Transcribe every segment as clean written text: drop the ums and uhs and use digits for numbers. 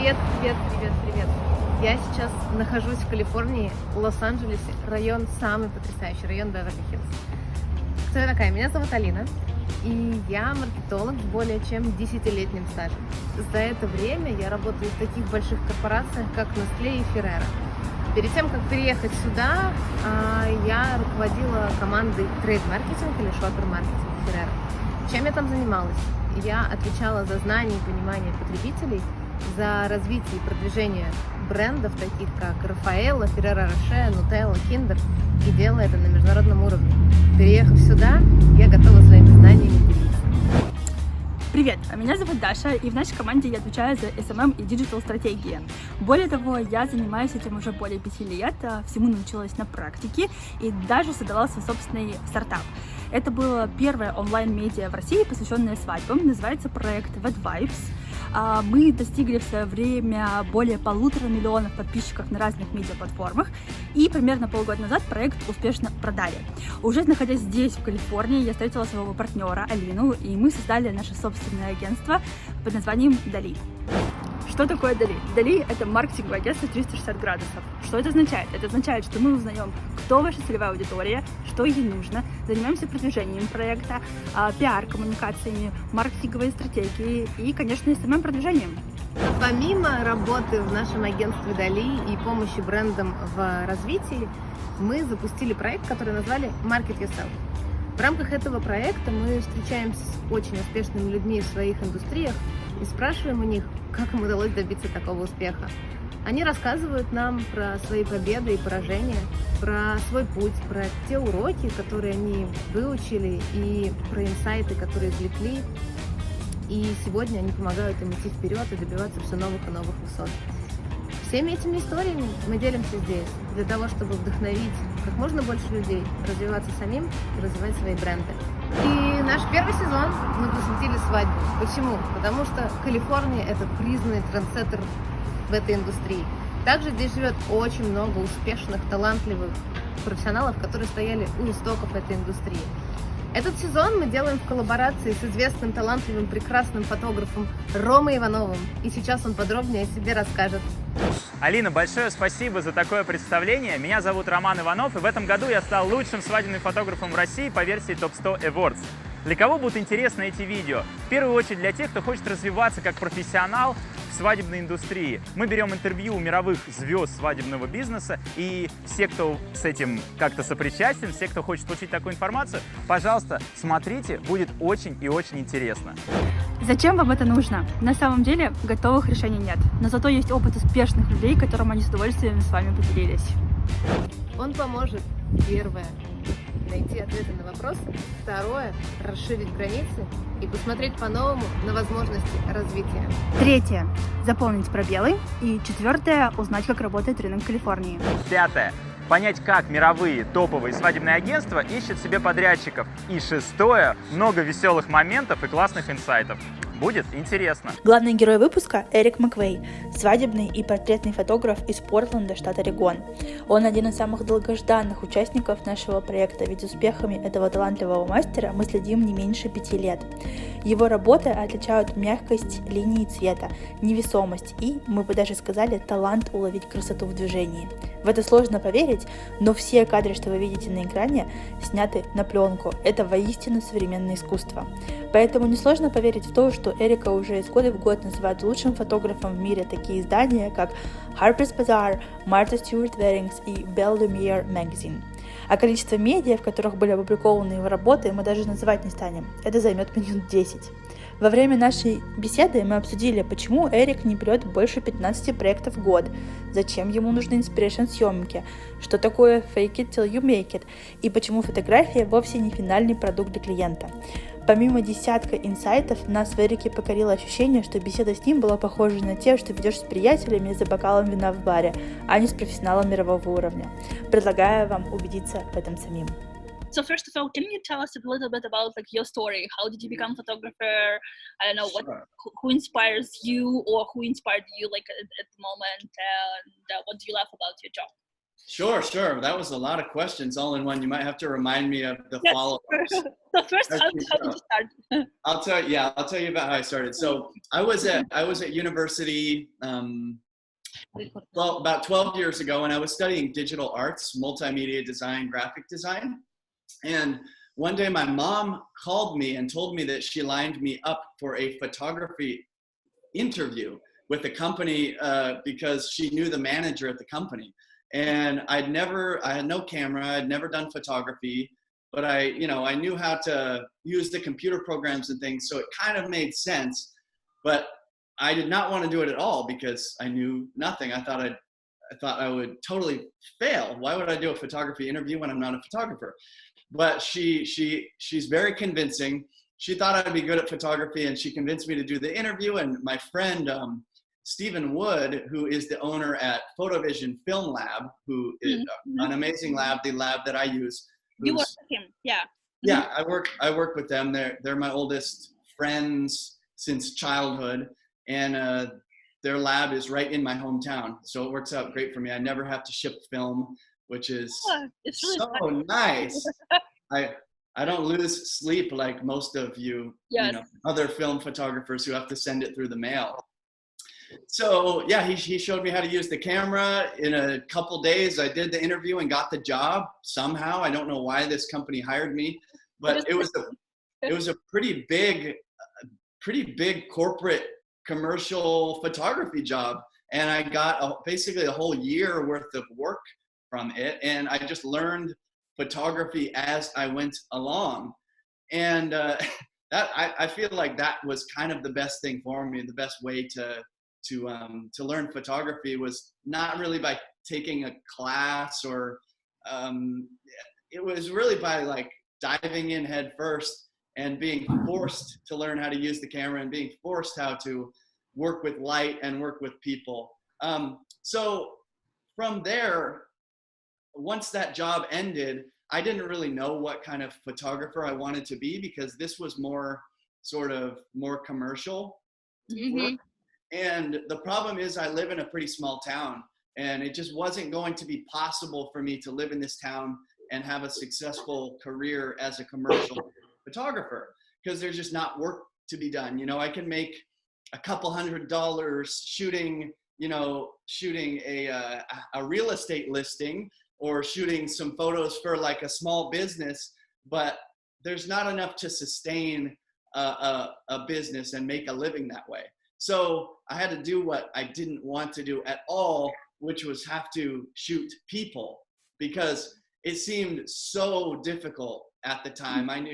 Привет, привет, привет, привет. Я сейчас нахожусь в Калифорнии, в Лос-Анджелесе, район самый потрясающий, район Беверли-Хиллз. Кто я такая? Меня зовут Алина, и я маркетолог с более чем 10-летним стажем. За это время я работаю в таких больших корпорациях, как Nestlé и Ferrero. Перед тем, как переехать сюда, я руководила командой трейд-маркетинг или шоппер-маркетинг Ferrero. Чем я там занималась? Я отвечала за знание и понимание потребителей, за развитие и продвижение брендов, таких как Рафаэлло, Ферреро Роше, Нутелла, Киндер, и делала это на международном уровне. Переехав сюда, я готова своими знаниями делиться. Привет, меня зовут Даша, и в нашей команде я отвечаю за SMM и диджитал-стратегии. Более того, я занимаюсь этим уже более 5 лет, всему научилась на практике и даже создала свой собственный стартап. Это было первое онлайн-медиа в России, посвященное свадьбам, называется проект Vibes. Мы достигли в свое время более 1,5 миллиона подписчиков на разных медиаплатформах, и примерно полгода назад проект успешно продали. Уже находясь здесь, в Калифорнии, я встретила своего партнера Алину, и мы создали наше собственное агентство под названием Дали. Что такое Дали? Дали — это маркетинговое агентство 360 градусов. Что это означает? Это означает, что мы узнаем, кто ваша целевая аудитория, что ей нужно, занимаемся продвижением проекта, пиар-коммуникациями, маркетинговой стратегией и, конечно, SMM-продвижением. Помимо работы в нашем агентстве Дали и помощи брендам в развитии, мы запустили проект, который назвали Market Yourself. В рамках этого проекта мы встречаемся с очень успешными людьми в своих индустриях и спрашиваем у них, как им удалось добиться такого успеха. Они рассказывают нам про свои победы и поражения, про свой путь, про те уроки, которые они выучили, и про инсайты, которые извлекли. И сегодня они помогают им идти вперед и добиваться все новых и новых высот. Всеми этими историями мы делимся здесь, для того, чтобы вдохновить как можно больше людей развиваться самим и развивать свои бренды. И наш первый сезон мы посвятили свадьбе. Почему? Потому что Калифорния — это признанный трендсеттер в этой индустрии. Также здесь живет очень много успешных, талантливых профессионалов, которые стояли у истоков этой индустрии. Этот сезон мы делаем в коллаборации с известным, талантливым, прекрасным фотографом Ромой Ивановым. И сейчас он подробнее о себе расскажет. Алина, большое спасибо за такое представление. Меня зовут Роман Иванов, и в этом году я стал лучшим свадебным фотографом в России по версии Top 100 Awards. Для кого будут интересны эти видео? В первую очередь для тех, кто хочет развиваться как профессионал в свадебной индустрии. Мы берем интервью у мировых звезд свадебного бизнеса, и все, кто с этим как-то сопричастен, все, кто хочет получить такую информацию, пожалуйста, смотрите, будет очень и очень интересно. Зачем вам это нужно? На самом деле готовых решений нет, но зато есть опыт успешных людей, которым они с удовольствием с вами поделились. Он поможет, первое, найти ответы на вопросы, второе, расширить границы и посмотреть по-новому на возможности развития. Третье — заполнить пробелы. И четвертое — узнать, как работает рынок Калифорнии. Пятое — понять, как мировые топовые свадебные агентства ищут себе подрядчиков. И шестое — много веселых моментов и классных инсайтов. Будет интересно. Главный герой выпуска — Эрих McVey, свадебный и портретный фотограф из Портленда, штат Орегон. Он один из самых долгожданных участников нашего проекта, ведь успехами этого талантливого мастера мы следим не меньше 5 лет. Его работы отличают мягкость линии цвета, невесомость и, мы бы даже сказали, талант уловить красоту в движении. В это сложно поверить, но все кадры, что вы видите на экране, сняты на пленку. Это воистину современное искусство. Поэтому несложно поверить в то, что Эрика уже из года в год называют лучшим фотографом в мире такие издания, как Harper's Bazaar, Martha Stewart Weddings и Belle Lumiere Magazine. А количество медиа, в которых были опубликованы его работы, мы даже называть не станем. Это займет минут 10. Во время нашей беседы мы обсудили, почему Эрик не берет больше 15 проектов в год, зачем ему нужны инспирейшн-съемки, что такое fake it till you make it, и почему фотография вовсе не финальный продукт для клиента. Помимо десятка инсайтов, нас в Эрике покорило ощущение, что беседа с ним была похожа на те, что ведешь с приятелями за бокалом вина в баре, а не с профессионалом мирового уровня. Предлагаю вам убедиться в этом самим. So first of all, can you tell us a little bit about your story? How did you become a photographer? I don't know who inspires you or who inspired you at the moment, and what do you love about your job? Sure, sure. That was a lot of questions all in one. You might have to remind me of the Yes. follow-ups. So first, how did you start? I'll tell you about how I started. So I was at university, well, about 12 years ago, and I was studying digital arts, multimedia design, graphic design. And one day my mom called me and told me that she lined me up for a photography interview with the company because she knew the manager at the company. And I had no camera, I'd never done photography, but I knew how to use the computer programs and things, so it kind of made sense. But I did not want to do it at all because I knew nothing. I thought I would totally fail. Why would I do a photography interview when I'm not a photographer? But she's very convincing. She thought I'd be good at photography, and she convinced me to do the interview. And my friend Stephen Wood, who is the owner at Photovision Film Lab, who is an amazing lab, the lab that I use. You work with him, yeah. Yeah, I work with them. They're my oldest friends since childhood, and their lab is right in my hometown, so it works out great for me. I never have to ship film, which is it's really so fun. nice. I don't lose sleep like most of you, Yes. other film photographers who have to send it through the mail. So yeah, he showed me how to use the camera. In a couple days, I did the interview and got the job somehow. I don't know why this company hired me, but it was a pretty big corporate commercial photography job, and I got basically a whole year worth of work from it, and I just learned photography as I went along. And that I feel like that was kind of the best thing for me. The best way to learn photography was not really by taking a class, or it was really by like diving in head first and being forced to learn how to use the camera and being forced how to work with light and work with people. So from there, once that job ended, I didn't really know what kind of photographer I wanted to be, because this was more commercial work. And the problem is I live in a pretty small town, and it just wasn't going to be possible for me to live in this town and have a successful career as a commercial photographer, because there's just not work to be done. I can make a couple $100 shooting a real estate listing, or shooting some photos for like a small business, but there's not enough to sustain a business and make a living that way. So I had to do what I didn't want to do at all, which was have to shoot people, because it seemed so difficult at the time. I'm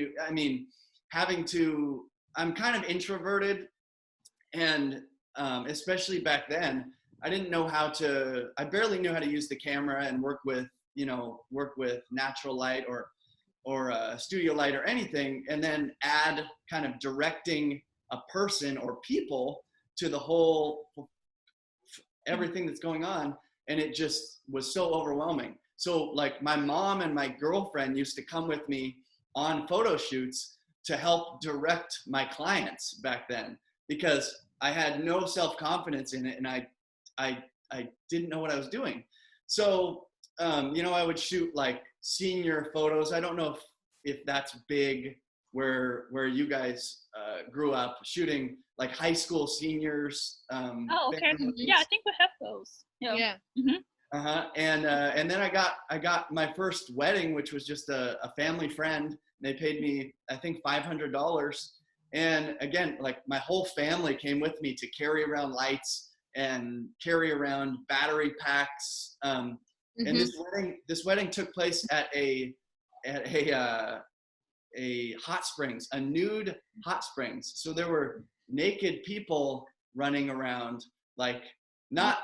kind of introverted, and especially back then, I barely knew how to use the camera and work with natural light or studio light or anything, and then add kind of directing a person or people to the whole, everything that's going on. And it just was so overwhelming. So like my mom and my girlfriend used to come with me on photo shoots to help direct my clients back then, because I had no self-confidence in it, and I didn't know what I was doing. So, I would shoot like senior photos. I don't know if that's big where you guys grew up, shooting like high school seniors. Oh, okay. Yeah, I think we have those. Yeah. And then I got my first wedding, which was just a family friend. They paid me, I think, $500. And again, like my whole family came with me to carry around lights and carry around battery packs. And this wedding took place at a hot springs, a nude hot springs. So there were naked people running around, like not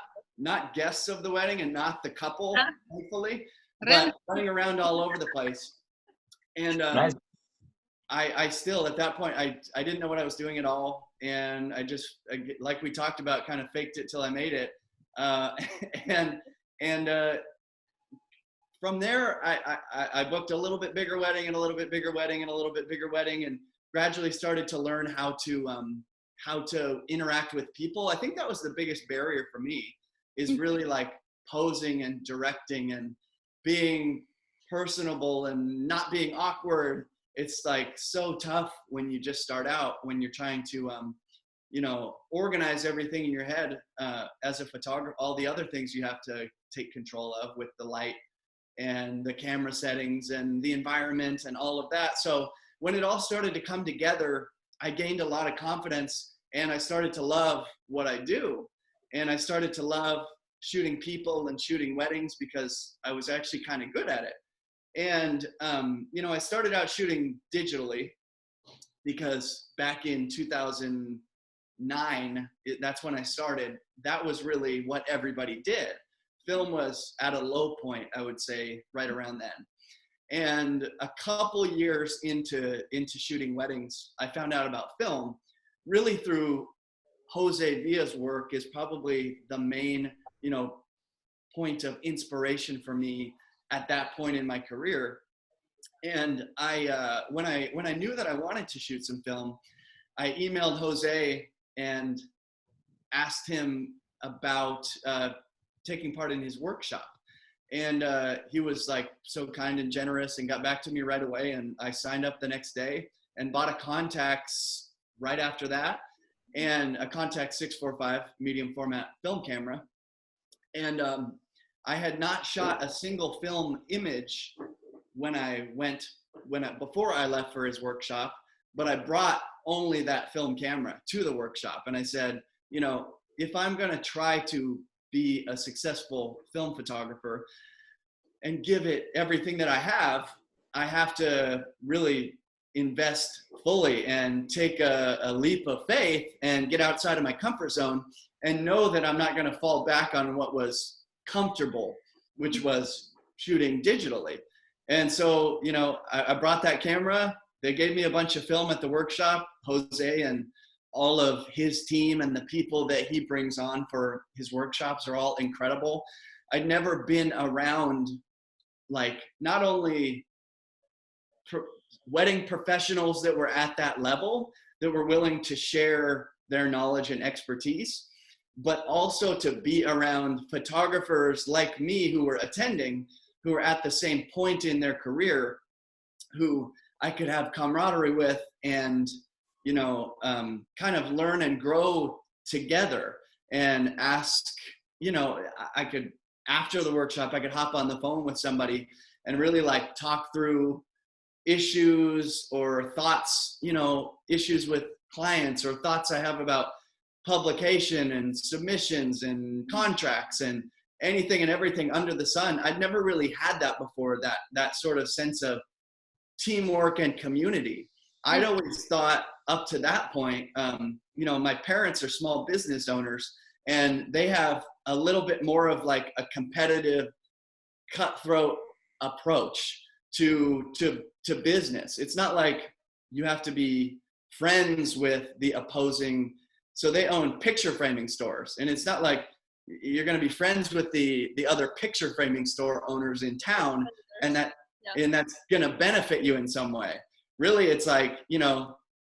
guests of the wedding and not the couple, thankfully, but running around all over the place. And Nice. I still, at that point, I didn't know what I was doing at all. And I just, like we talked about, kind of faked it till I made it. From there, I booked a little bit bigger wedding and a little bit bigger wedding and a little bit bigger wedding, and gradually started to learn how to interact with people. I think that was the biggest barrier for me, is really like posing and directing and being personable and not being awkward. It's like so tough when you just start out, when you're trying to, organize everything in your head as a photographer, all the other things you have to take control of with the light and the camera settings and the environment and all of that. So when it all started to come together, I gained a lot of confidence and I started to love what I do. And I started to love shooting people and shooting weddings because I was actually kind of good at it. And, I started out shooting digitally because back in 2009, that's when I started. That was really what everybody did. Film was at a low point, I would say, right around then. And a couple years into shooting weddings, I found out about film really through Jose Villa's work. Is probably the main, point of inspiration for me at that point in my career. And when I knew that I wanted to shoot some film, I emailed Jose and asked him about taking part in his workshop. And he was like so kind and generous and got back to me right away. And I signed up the next day and bought a Contax right after that, and a Contax 645 medium format film camera. And I had not shot a single film image before I left for his workshop, but I brought only that film camera to the workshop. And I said, if I'm going to try to be a successful film photographer and give it everything that I have to really invest fully and take a leap of faith and get outside of my comfort zone and know that I'm not going to fall back on what was comfortable, which was shooting digitally. And so, I brought that camera. They gave me a bunch of film at the workshop. Jose and all of his team and the people that he brings on for his workshops are all incredible. I'd never been around, like, not only wedding professionals that were at that level, that were willing to share their knowledge and expertise, but also to be around photographers like me who were attending, who were at the same point in their career, who I could have camaraderie with and, kind of learn and grow together and ask, I could, after the workshop, I could hop on the phone with somebody and really like talk through issues or thoughts, issues with clients or thoughts I have about publication and submissions and contracts and anything and everything under the sun. I'd never really had that before, that sort of sense of teamwork and community. I'd always thought up to that point, my parents are small business owners and they have a little bit more of like a competitive, cutthroat approach to business. It's not like you have to be friends with the opposing. So they own picture framing stores, and it's not like you're going to be friends with the other picture framing store owners in town, and that's going to benefit you in some way. Really, it's like,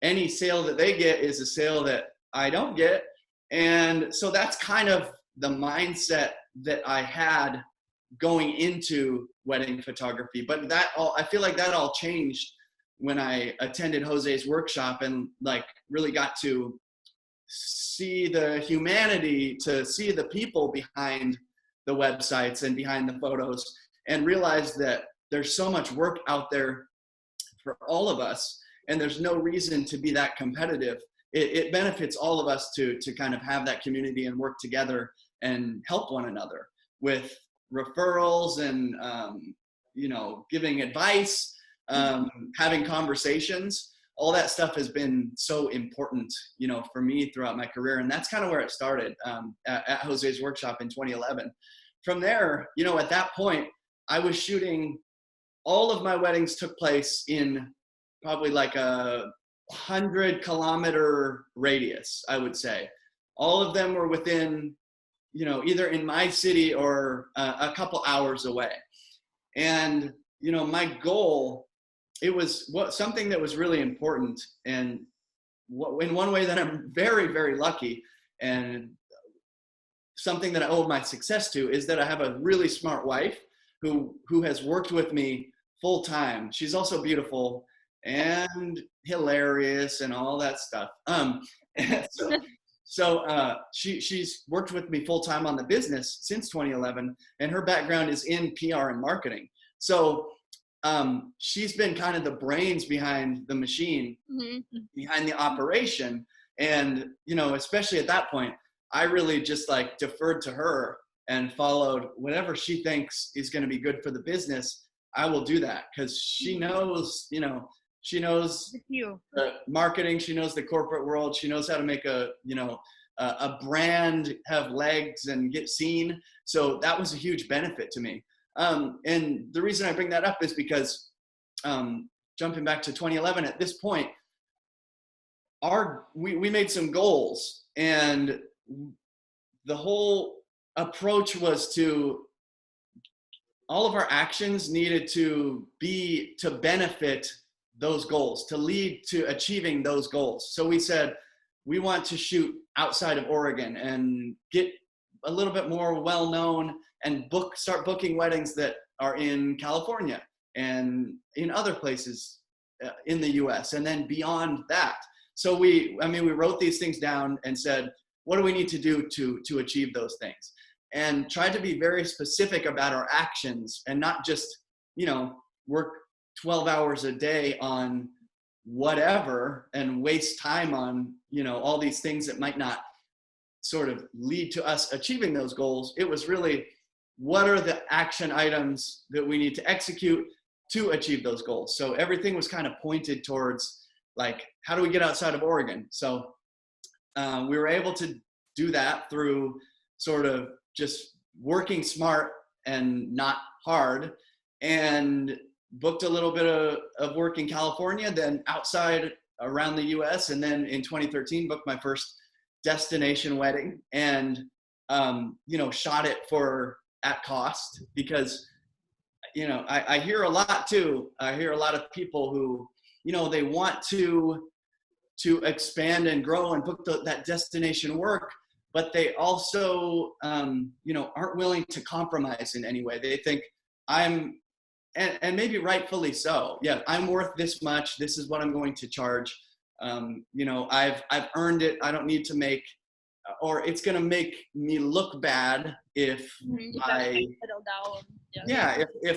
any sale that they get is a sale that I don't get. And so that's kind of the mindset that I had going into wedding photography. But I feel like that all changed when I attended Jose's workshop and like really got to see the humanity, to see the people behind the websites and behind the photos, and realize that there's so much work out there for all of us, and there's no reason to be that competitive. It benefits all of us to kind of have that community and work together and help one another with referrals and giving advice, having conversations. All that stuff has been so important, for me throughout my career. And that's kind of where it started at Jose's workshop in 2011. From there, at that point, I was shooting, all of my weddings took place in probably like a 100-kilometer radius, I would say. All of them were within, either in my city or a couple hours away. And, my goal, it was something that was really important, and in one way that I'm very, very lucky, and something that I owe my success to is that I have a really smart wife who has worked with me full time. She's also beautiful and hilarious and all that stuff. She's worked with me full time on the business since 2011, and her background is in PR and marketing. So she's been kind of the brains behind the machine, behind the operation. And, you know, especially at that point, I really just like deferred to her and followed whatever she thinks is going to be good for the business. I will do that because she knows, you know, she knows the marketing, she knows the corporate world, she knows how to make a brand have legs and get seen. So that was a huge benefit to me. And the reason I bring that up is because jumping back to 2011, at this point, we made some goals, and the whole approach was to all of our actions needed to be to benefit those goals, to lead to achieving those goals. So we said we want to shoot outside of Oregon and get a little bit more well-known and start booking weddings that are in California and in other places in the US, and then beyond that. So we wrote these things down and said, what do we need to do to achieve those things? And tried to be very specific about our actions and not just, you know, work 12 hours a day on whatever and waste time on, you know, all these things that might not sort of lead to us achieving those goals. It was really, what are the action items that we need to execute to achieve those goals? So everything was kind of pointed towards, like, how do we get outside of Oregon? So we were able to do that through sort of just working smart and not hard, and booked a little bit of work in California, then outside around the US. And then in 2013, booked my first destination wedding, and, you know, shot it at cost, because, you know, I hear a lot too. I hear a lot of people who, you know, they want to expand and grow and book that destination work, but they also, you know, aren't willing to compromise in any way. They think and maybe rightfully so. Yeah, I'm worth this much. This is what I'm going to charge. You know, I've earned it. I don't need to make, or it's going to make me look bad if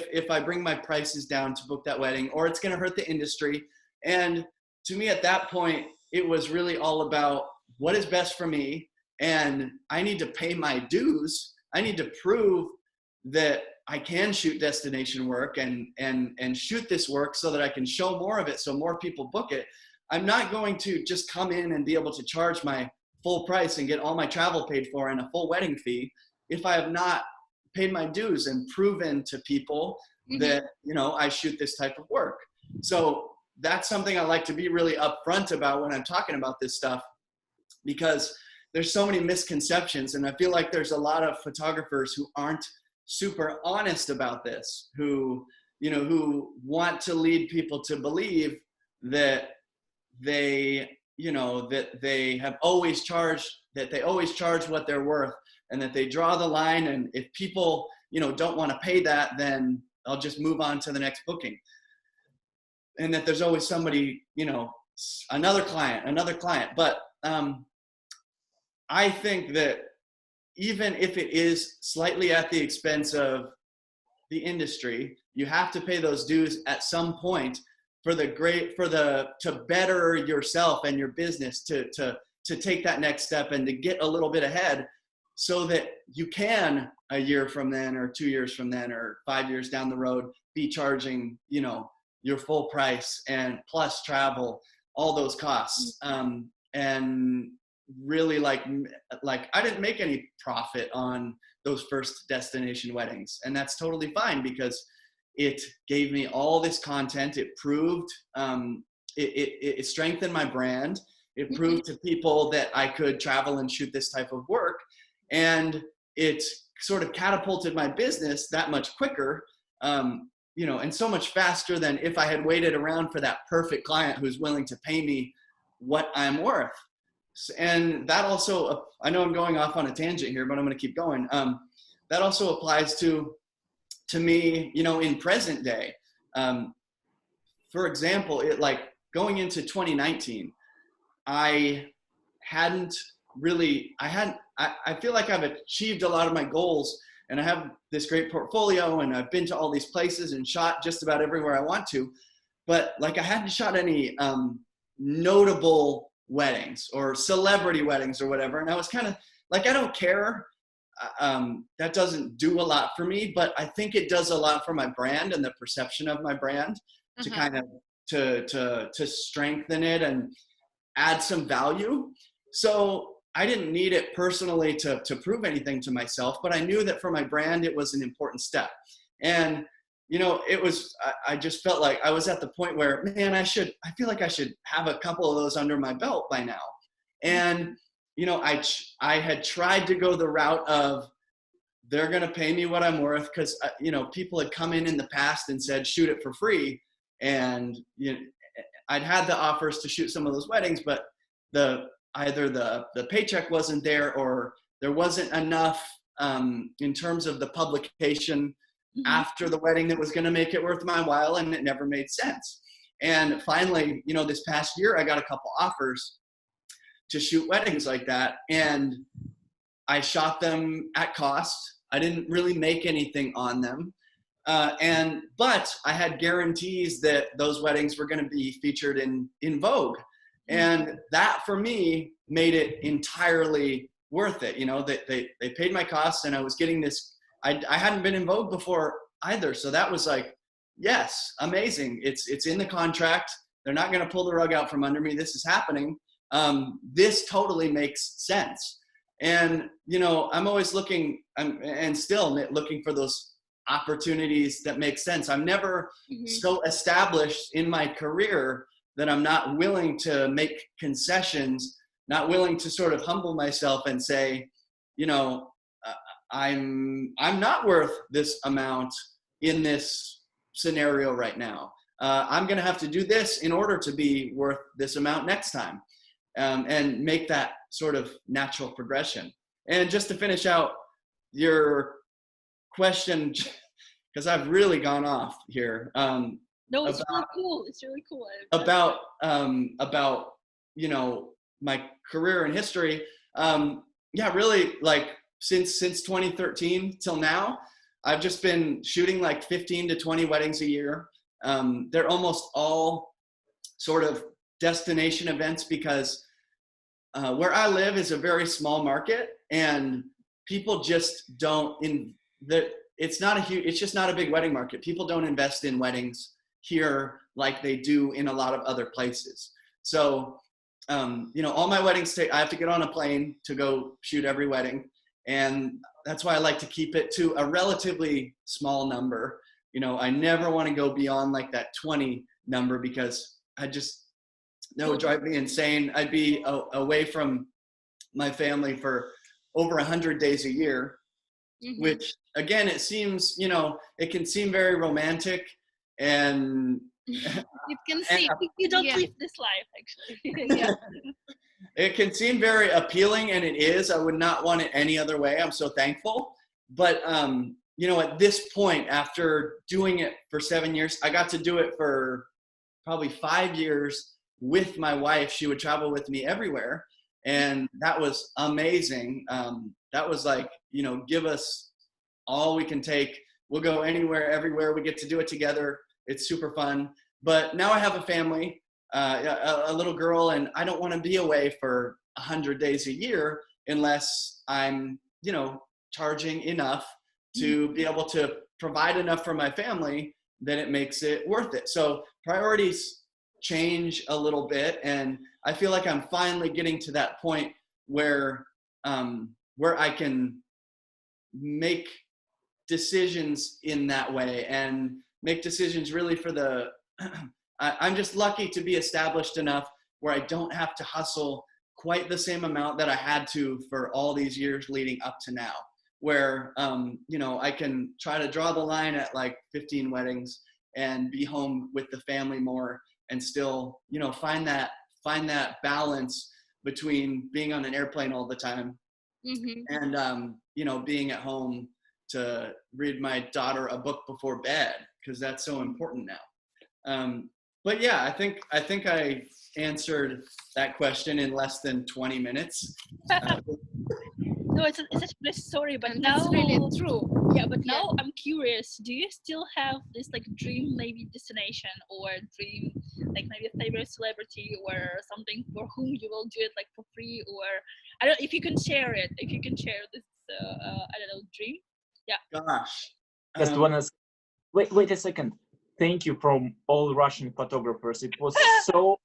if I bring my prices down to book that wedding, or it's going to hurt the industry. And to me at that point, it was really all about what is best for me. And I need to pay my dues. I need to prove that I can shoot destination work and shoot this work so that I can show more of it, so more people book it. I'm not going to just come in and be able to charge my full price and get all my travel paid for and a full wedding fee if I have not paid my dues and proven to people that, you know, I shoot this type of work. So that's something I like to be really upfront about when I'm talking about this stuff, because there's so many misconceptions, and I feel like there's a lot of photographers who aren't super honest about this, who, you know, who want to lead people to believe that they, you know, that they always charge what they're worth, and that they draw the line, and if people, you know, don't want to pay that, then I'll just move on to the next booking. And that there's always somebody, you know, another client. But I think that even if it is slightly at the expense of the industry, you have to pay those dues at some point to better yourself and your business, to take that next step and to get a little bit ahead, so that you can, a year from then or 2 years from then or 5 years down the road, be charging, you know, your full price and plus travel, all those costs. And really, like I didn't make any profit on those first destination weddings, and that's totally fine, because it gave me all this content. It proved, it strengthened my brand. It proved to people that I could travel and shoot this type of work, and it sort of catapulted my business that much quicker, you know, and so much faster than if I had waited around for that perfect client who's willing to pay me what I'm worth. And that also, I know I'm going off on a tangent here, but I'm going to keep going. That also applies to me, you know, in present day. For example, like going into 2019, I feel like I've achieved a lot of my goals, and I have this great portfolio, and I've been to all these places and shot just about everywhere I want to, but like I hadn't shot any notable weddings or celebrity weddings or whatever. And I was kind of like, I don't care. That doesn't do a lot for me, but I think it does a lot for my brand and the perception of my brand to kind of to strengthen it and add some value. So I didn't need it personally to prove anything to myself, but I knew that for my brand, it was an important step. And, you know, I just felt like I was at the point where, man, I feel like I should have a couple of those under my belt by now. And, you know, I had tried to go the route of, they're going to pay me what I'm worth, because, you know, people had come in the past and said, shoot it for free. And, you know, I'd had the offers to shoot some of those weddings, but either the paycheck wasn't there, or there wasn't enough in terms of the publication after the wedding that was going to make it worth my while, and it never made sense. And finally, you know, this past year, I got a couple offers to shoot weddings like that, and I shot them at cost. I didn't really make anything on them. But I had guarantees that those weddings were going to be featured in Vogue. And that for me made it entirely worth it. You know, they paid my costs, and I was getting this, I hadn't been in Vogue before either. So that was like, yes, amazing. It's in the contract. They're not going to pull the rug out from under me. This is happening. This totally makes sense. And, you know, I'm always looking and still looking for those opportunities that make sense. I'm never so established in my career that I'm not willing to make concessions, not willing to sort of humble myself and say, you know, I'm not worth this amount in this scenario right now. I'm going to have to do this in order to be worth this amount next time, and make that sort of natural progression. And just to finish out your question, because I've really gone off here. No, it's really cool. It's really cool. About, you know, my career and history. Yeah, really, like since 2013 till now, I've just been shooting like 15 to 20 weddings a year. They're almost all sort of destination events, because where I live is a very small market, and people just don't it's just not a big wedding market. People don't invest in weddings here like they do in a lot of other places. So, you know, all my weddings I have to get on a plane to go shoot every wedding. And that's why I like to keep it to a relatively small number. You know, I never want to go beyond like that 20 number, because that would drive me insane. I'd be away from my family for over 100 days a year, which again, it seems, you know, it can seem very romantic, and you can see you don't live this life, actually. Yeah. It can seem very appealing, and it is. I would not want it any other way. I'm so thankful. But, you know, at this point, after doing it for 7 years, I got to do it for probably 5 years with my wife. She would travel with me everywhere, and that was amazing. That was like, you know, give us all we can take. We'll go anywhere, everywhere. We get to do it together. It's super fun. But now I have a family, a little girl, and I don't want to be away for 100 days a year unless I'm, you know, charging enough to be able to provide enough for my family that it makes it worth it. So priorities change a little bit, and I feel like I'm finally getting to that point where I can make decisions in that way, and make decisions really for the I'm just lucky to be established enough where I don't have to hustle quite the same amount that I had to for all these years leading up to now, where you know, I can try to draw the line at like 15 weddings and be home with the family more, and still, you know, find that balance between being on an airplane all the time and, you know, being at home to read my daughter a book before bed, because that's so important now. But yeah, I think I answered that question in less than 20 minutes. No, it's such a great story, but And now that's really true. yeah, but now I'm curious, do you still have this like dream maybe destination or dream like maybe a favorite celebrity or something for whom you will do it like for free, or I don't, if you can share it, if you can share this I don't know, dream. Gosh. Just wanna wait a second. Thank you from all Russian photographers. It was so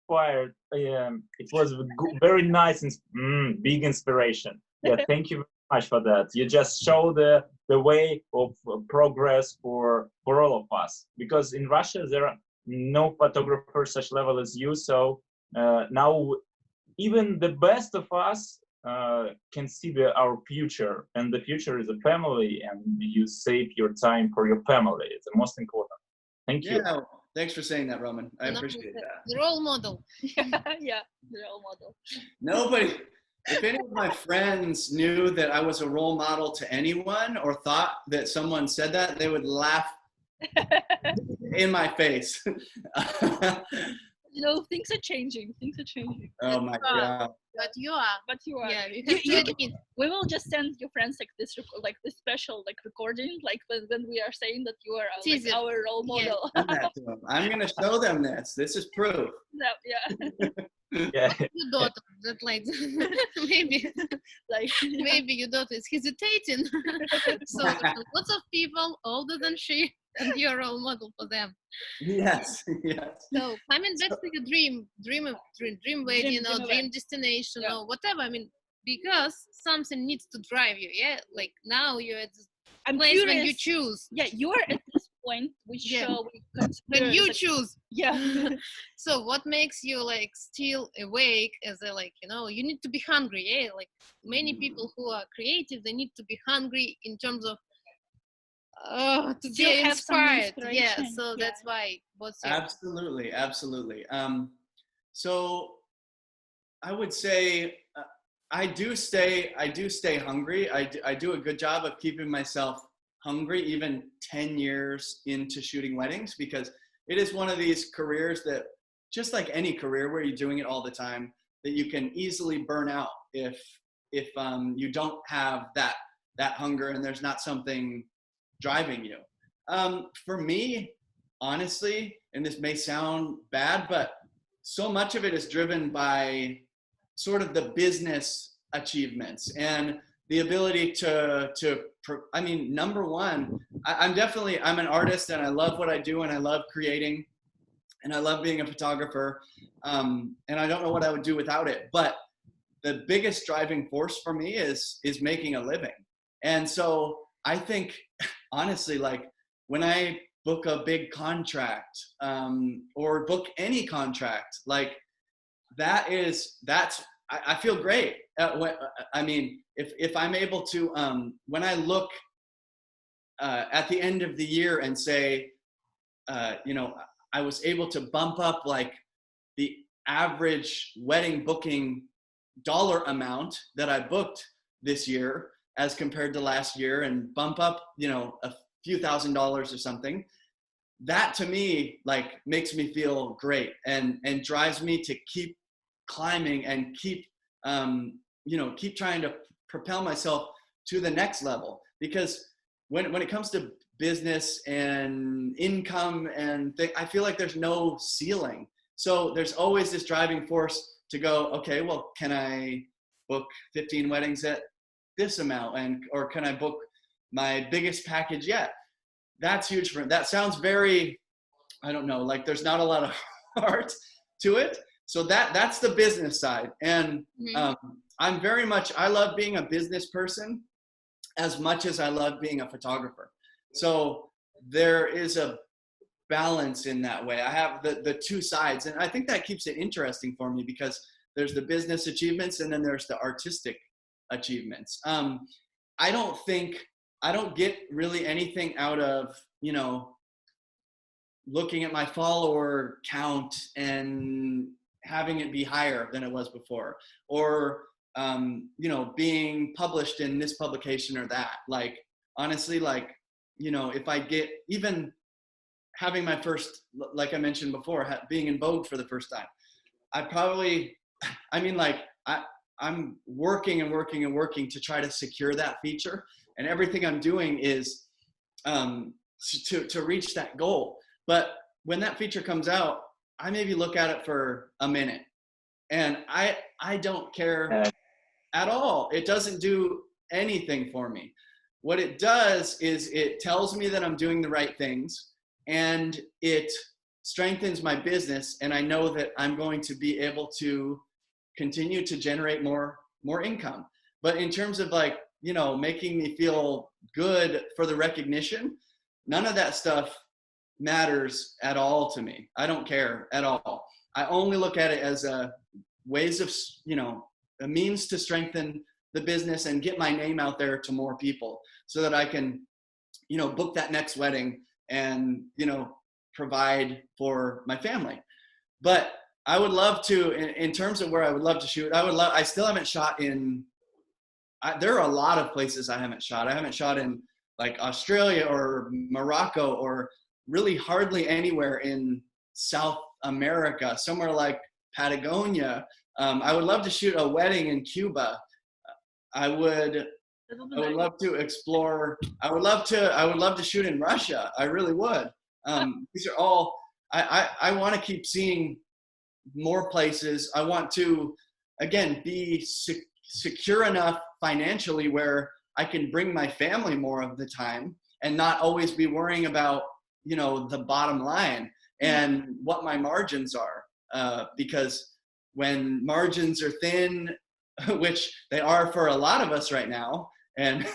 inspired. It was very nice and big inspiration. Yeah, thank you very much for that. You just show the way of progress for all of us. Because in Russia there are no photographers such level as you. So now even the best of us can see our future, and the future is a family, and you save your time for your family. It's the most important. Thank you. Yeah, thanks for saying that, Roman. I appreciate that. The role model. Yeah, the role model. Nobody, if any of my friends knew that I was a role model to anyone or thought that someone said that, they would laugh in my face. You know, things are changing. Things are changing. Oh my God. But you are. But you are. Yeah, you You have to can- admit. we will just send your friends like this special like recording, like when we are saying that you are like Teaser. our role Yeah. model. Send that to them. I'm going to show them this. This is proof. Yeah. Yeah. Your daughter, that like maybe Like maybe your daughter is hesitating. So lots of people older than she, and you're a role model for them. Yes, yes. So coming back to your dream wedding or event. dream destination Yeah. or whatever. I mean, because something needs to drive you. Yeah, like now you're at this I'm place curious. when you choose. Yeah, you are at this point which Yeah. we consider When you like, choose. yeah. So what makes you like still awake as a like, you know, you need to be hungry. Yeah, like many people who are creative, they need to be hungry in terms of to Still be have some inspired. Yeah, inspiration. so Yeah. that's why what's your Absolutely, absolutely. So I would say I do stay hungry. I do a good job of keeping myself hungry even 10 years into shooting weddings, because it is one of these careers that, just like any career where you're doing it all the time, that you can easily burn out if you don't have that hunger and there's not something driving you. For me, honestly, and this may sound bad, but so much of it is driven by sort of the business achievements and the ability I mean, number one, I'm an artist, and I love what I do, and I love creating, and I love being a photographer, and I don't know what I would do without it. But the biggest driving force for me is making a living. And so I think, honestly, like when I book a big contract or book any contract, like I feel great. I mean, if I'm able to, when I look at the end of the year and say, you know, I was able to bump up like the average wedding booking dollar amount that I booked this year as compared to last year, and bump up, you know, a few $1,000s or something, that to me like makes me feel great and drives me to keep climbing and keep keep trying to propel myself to the next level. Because when it comes to business and income and I feel like there's no ceiling. So there's always this driving force to go, okay, well, can I book 15 weddings at this amount, or can I book my biggest package yet? That's huge for that. Sounds very, I don't know, like there's not a lot of heart to it. So that's the business side. And I love being a business person as much as I love being a photographer. So there is a balance in that way. I have the two sides, and I think that keeps it interesting for me, because there's the business achievements and then there's the artistic achievements. I don't get really anything out of, you know, looking at my follower count and having it be higher than it was before, or you know, being published in this publication or that. Like, honestly, like, you know, if I get even having my first, like I mentioned before, being in Vogue for the first time, I mean, like, I'm working and working and working to try to secure that feature, and everything I'm doing is to reach that goal. But when that feature comes out, I maybe look at it for a minute, and I don't care at all. It doesn't do anything for me. What it does is it tells me that I'm doing the right things, and it strengthens my business, and I know that I'm going to be able to continue to generate more income. But in terms of, like, you know, making me feel good for the recognition, none of that stuff matters at all to me. I don't care at all. I only look at it as a ways of, you know, a means to strengthen the business and get my name out there to more people, so that I can, you know, book that next wedding and, you know, provide for my family. But I would love to, in terms of where I would love to shoot, I still haven't shot in, there are a lot of places I haven't shot. I haven't shot in, like, Australia or Morocco, or really hardly anywhere in South America, somewhere like Patagonia. I would love to shoot a wedding in Cuba. I would love to explore. I would love to shoot in Russia. I really would. These are all, I want to keep seeing more places. I want to, again, be secure enough financially where I can bring my family more of the time, and not always be worrying about, you know, the bottom line and what my margins are. Because when margins are thin, which they are for a lot of us right now, and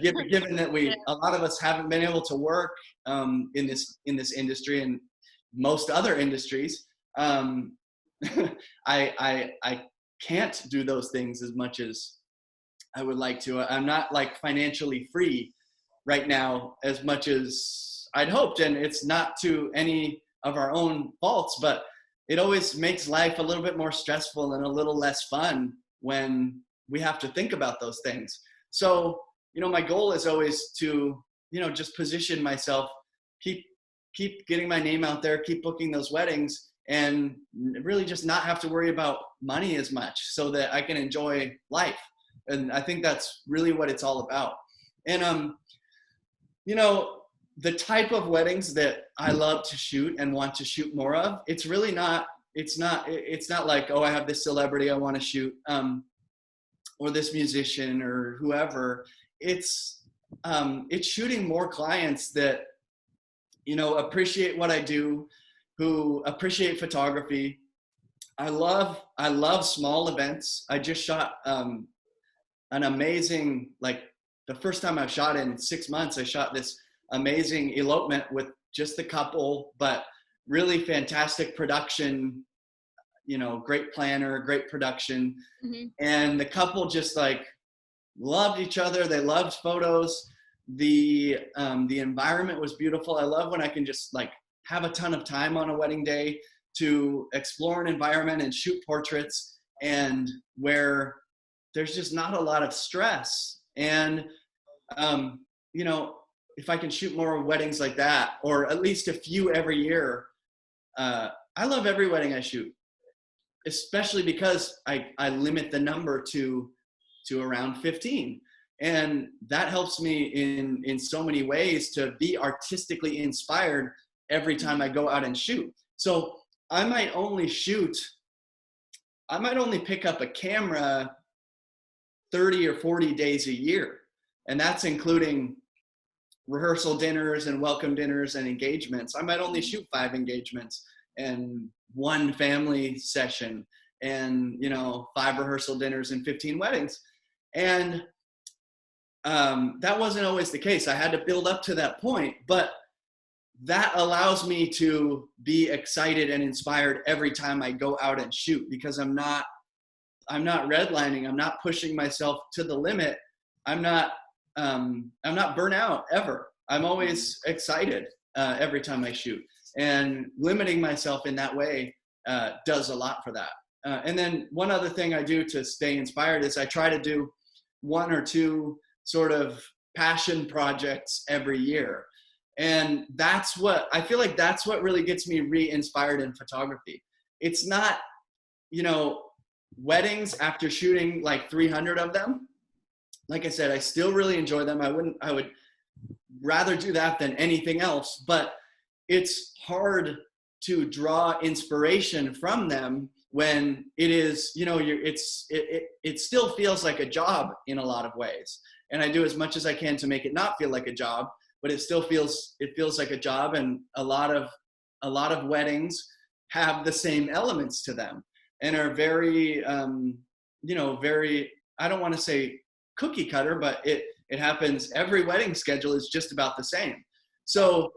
given that a lot of us haven't been able to work in this industry and most other industries, I can't do those things as much as I would like to. I'm not, like, financially free right now as much as I'd hoped, and it's not to any of our own faults, but it always makes life a little bit more stressful and a little less fun when we have to think about those things. So, you know, my goal is always to, you know, just position myself, keep getting my name out there, keep booking those weddings, and really just not have to worry about money as much, so that I can enjoy life. And I think that's really what it's all about. And, you know, the type of weddings that I love to shoot and want to shoot more of, it's really not, it's not like, oh, I have this celebrity I want to shoot, or this musician or whoever. It's shooting more clients that, you know, appreciate what I do, who appreciate photography. I love small events. I just shot an amazing, like, the first time I've shot in 6 months, I shot this amazing elopement with just the couple, but really fantastic production, you know, great planner, great production. Mm-hmm. And the couple just, like, loved each other. They loved photos. The environment was beautiful. I love when I can just, like, have a ton of time on a wedding day to explore an environment and shoot portraits, and where there's just not a lot of stress. And, you know, if I can shoot more weddings like that, or at least a few every year, I love every wedding I shoot, especially because I limit the number to around 15. And that helps me in so many ways to be artistically inspired every time I go out and shoot. So I might only pick up a camera 30 or 40 days a year. And that's including rehearsal dinners and welcome dinners and engagements. I might only shoot 5 engagements and 1 family session, and, you know, 5 rehearsal dinners and 15 weddings. And that wasn't always the case. I had to build up to that point, but that allows me to be excited and inspired every time I go out and shoot, because I'm not redlining. I'm not pushing myself to the limit. I'm not burnt out ever. I'm always excited every time I shoot, and limiting myself in that way does a lot for that. And then one other thing I do to stay inspired is I try to do 1 or 2 sort of passion projects every year. And that's what, I feel like that's what really gets me re-inspired in photography. It's not, weddings after shooting like 300 of them. Like I said, I still really enjoy them. I would rather do that than anything else, but it's hard to draw inspiration from them when it is, it still feels like a job in a lot of ways. And I do as much as I can to make it not feel like a job, but it still feels like a job. And a lot of weddings have the same elements to them and are very, very, I don't want to say cookie cutter, but it happens. Every wedding schedule is just about the same. So,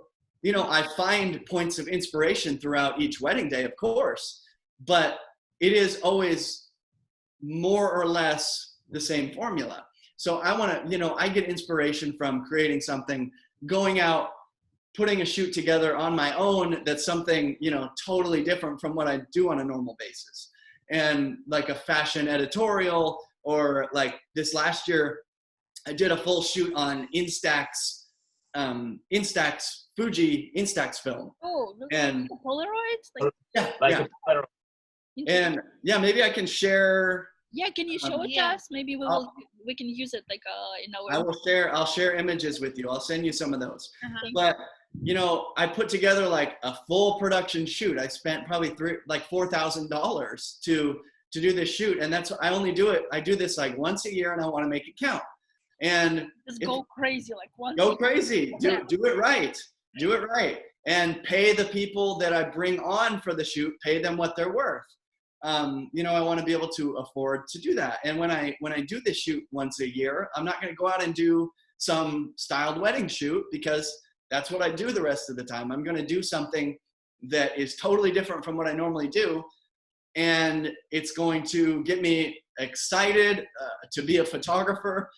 I find points of inspiration throughout each wedding day, of course, but it is always more or less the same formula. So I want to, I get inspiration from creating something, going out, putting a shoot together on my own that's something, totally different from what I do on a normal basis. And like a fashion editorial, or like this last year, I did a full shoot on Fuji Instax film. Oh, really? And Like a Polaroid? yeah. And yeah, maybe I can share. Yeah, can you show it to us? Maybe we can use it like in our. I'll share images with you. I'll send you some of those. Uh-huh. But I put together like a full production shoot. I spent probably $4,000 to do this shoot, and I do this like once a year, and I want to make it count. And Just go crazy, like once. Go crazy. Do it right. Do it right. And pay the people that I bring on for the shoot, pay them what they're worth. I want to be able to afford to do that. And when I do this shoot once a year, I'm not going to go out and do some styled wedding shoot, because that's what I do the rest of the time. I'm going to do something that is totally different from what I normally do. And it's going to get me excited to be a photographer.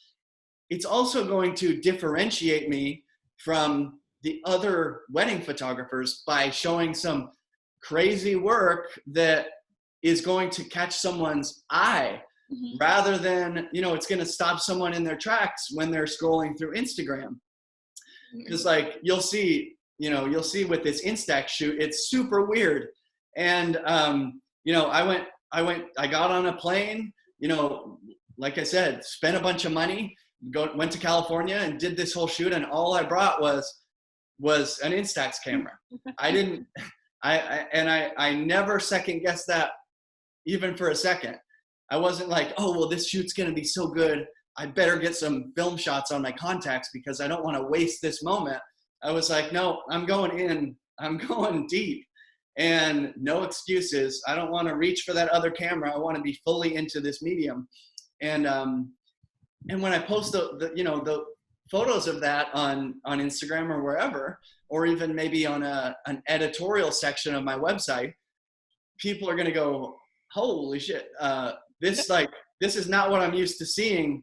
It's also going to differentiate me from the other wedding photographers by showing some crazy work that is going to catch someone's eye, Mm-hmm. rather than, it's going to stop someone in their tracks when they're scrolling through Instagram. Because like you'll see with this Instax shoot, it's super weird. And, I got on a plane, like I said, spent a bunch of money, went to California and did this whole shoot. And all I brought was an Instax camera. I never second guessed that even for a second. I wasn't like, oh, well, this shoot's going to be so good, I better get some film shots on my contacts because I don't want to waste this moment. I was like, no, I'm going in, I'm going deep, and no excuses. I don't want to reach for that other camera. I want to be fully into this medium. And when I post the photos of that on Instagram or wherever, or even maybe on an editorial section of my website, people are going to go, holy shit, this is not what I'm used to seeing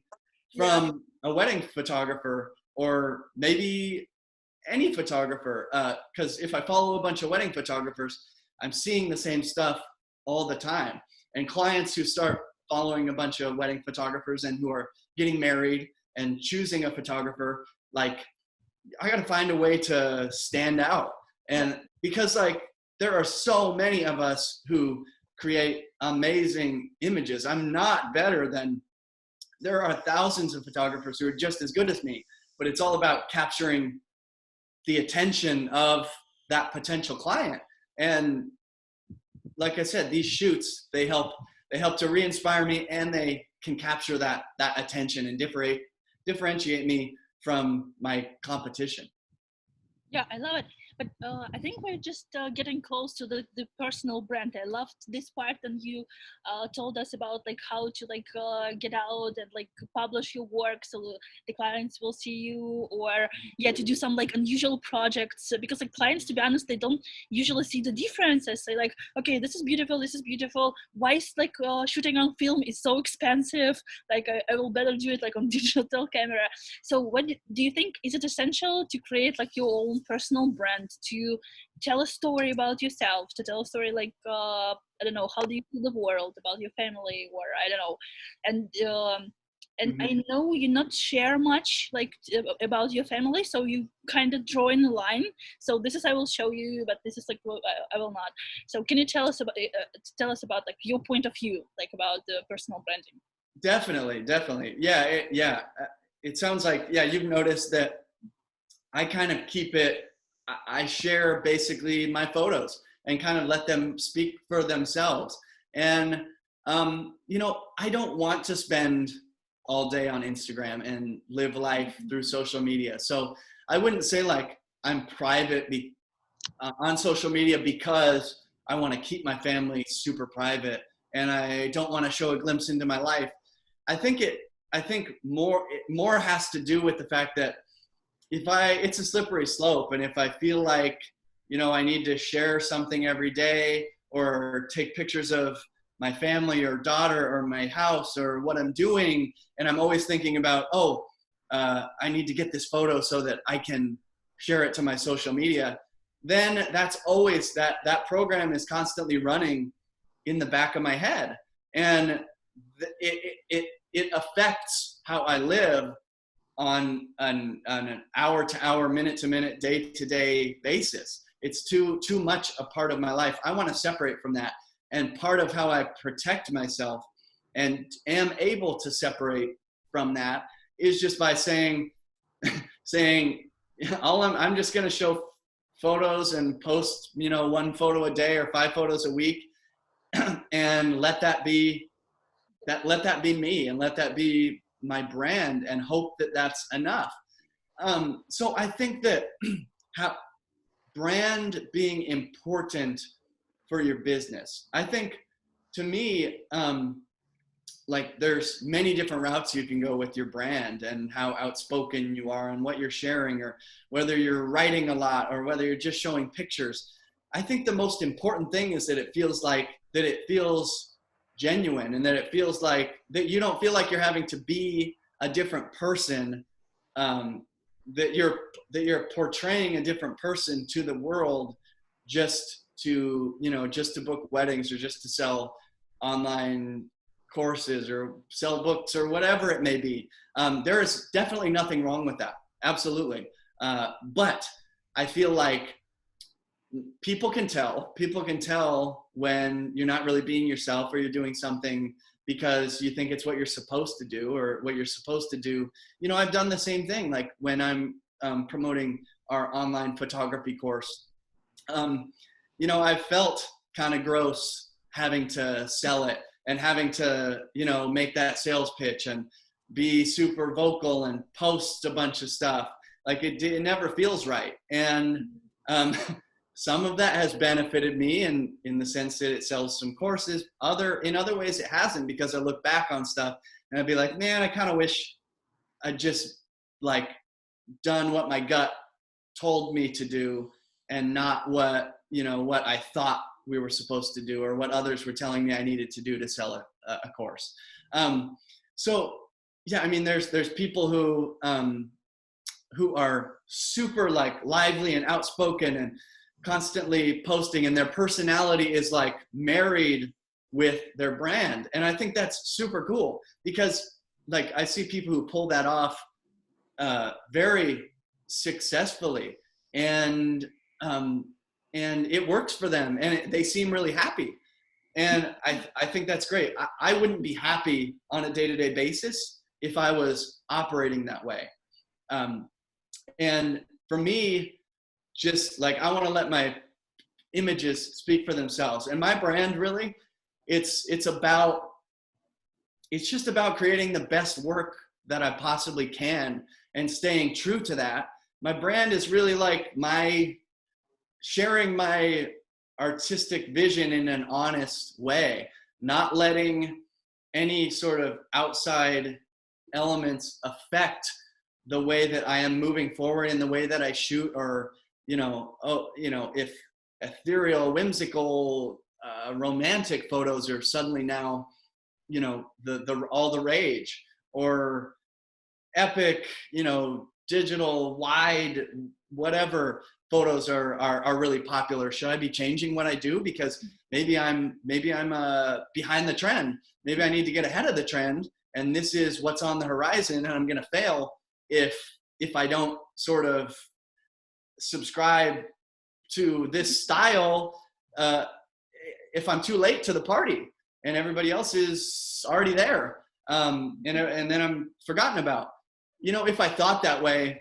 from a wedding photographer, or maybe any photographer. Because if I follow a bunch of wedding photographers, I'm seeing the same stuff all the time. And clients who start following a bunch of wedding photographers and who are getting married and choosing a photographer, like, I got to find a way to stand out. And because like there are so many of us who create amazing images, I'm not better than, there are thousands of photographers who are just as good as me, but it's all about capturing the attention of that potential client. And like I said, these shoots, they help to re-inspire me, and they can capture that attention and differentiate me from my competition. Yeah, I love it. But I think we're just getting close to the personal brand. I loved this part, and you told us about like how to like get out and like publish your work so the clients will see you, or to do some like unusual projects, because like clients, to be honest, they don't usually see the differences. They like, okay, this is beautiful. Why is like shooting on film is so expensive? Like I will better do it like on digital camera. So what do you think, is it essential to create like your own personal brand and to tell a story about yourself, to tell a story like, I don't know, how do you see the world, about your family, or I don't know. And I know you not share much like about your family, so you kind of draw in a line. So this is, I will show you, but this is like, I will not. So can you tell us about like your point of view, like about the personal branding? Definitely. Yeah. It sounds like, yeah, you've noticed that I kind of keep it, I share basically my photos and kind of let them speak for themselves. And, you know, I don't want to spend all day on Instagram and live life through social media. So I wouldn't say like I'm private on social media because I want to keep my family super private and I don't want to show a glimpse into my life. I think more has to do with the fact that it's a slippery slope. And if I feel like, you know, I need to share something every day or take pictures of my family or daughter or my house or what I'm doing, and I'm always thinking about, I need to get this photo so that I can share it to my social media, then that's always that program is constantly running in the back of my head. And it affects how I live on an hour-to-hour, minute-to-minute, day-to-day basis. It's too much a part of my life. I want to separate from that. And part of how I protect myself and am able to separate from that is just by saying, I'm just going to show photos and post, you know, 1 photo a day or 5 photos a week, and let that be me and let that be my brand, and hope that that's enough. So I think that brand being important for your business. I think, to me, like there's many different routes you can go with your brand and how outspoken you are and what you're sharing, or whether you're writing a lot or whether you're just showing pictures. I think the most important thing is that it feels genuine, and that it feels like that you don't feel like you're having to be a different person, that you're portraying a different person to the world just to book weddings or just to sell online courses or sell books or whatever it may be. There is definitely nothing wrong with that. Absolutely. But I feel like people can tell when you're not really being yourself, or you're doing something because you think it's what you're supposed to do or what you're supposed to do. You know, I've done the same thing. Like when I'm promoting our online photography course, you know, I felt kind of gross having to sell it and having to, you know, make that sales pitch and be super vocal and post a bunch of stuff. Like it never feels right. And some of that has benefited me in the sense that it sells some courses. In other ways it hasn't, because I look back on stuff and I'd be like, man, I kind of wish I'd just like done what my gut told me to do and not what I thought we were supposed to do or what others were telling me I needed to do to sell a course. So yeah, I mean, there's people who are super like lively and outspoken and constantly posting, and their personality is like married with their brand. And I think that's super cool, because like I see people who pull that off very successfully, and it works for them, and they seem really happy. And I think that's great. I wouldn't be happy on a day-to-day basis if I was operating that way. And for me, just like, I want to let my images speak for themselves. And my brand, really, it's just about creating the best work that I possibly can and staying true to that. My brand is really like sharing my artistic vision in an honest way, not letting any sort of outside elements affect the way that I am moving forward in the way that I shoot, or, if ethereal, whimsical, romantic photos are suddenly now, all the rage, or epic, digital, wide, whatever photos are really popular? Should I be changing what I do because maybe I'm behind the trend? Maybe I need to get ahead of the trend, and this is what's on the horizon, and I'm going to fail if I don't sort of subscribe to this style. If I'm too late to the party and everybody else is already there, and then I'm forgotten about. You know, if I thought that way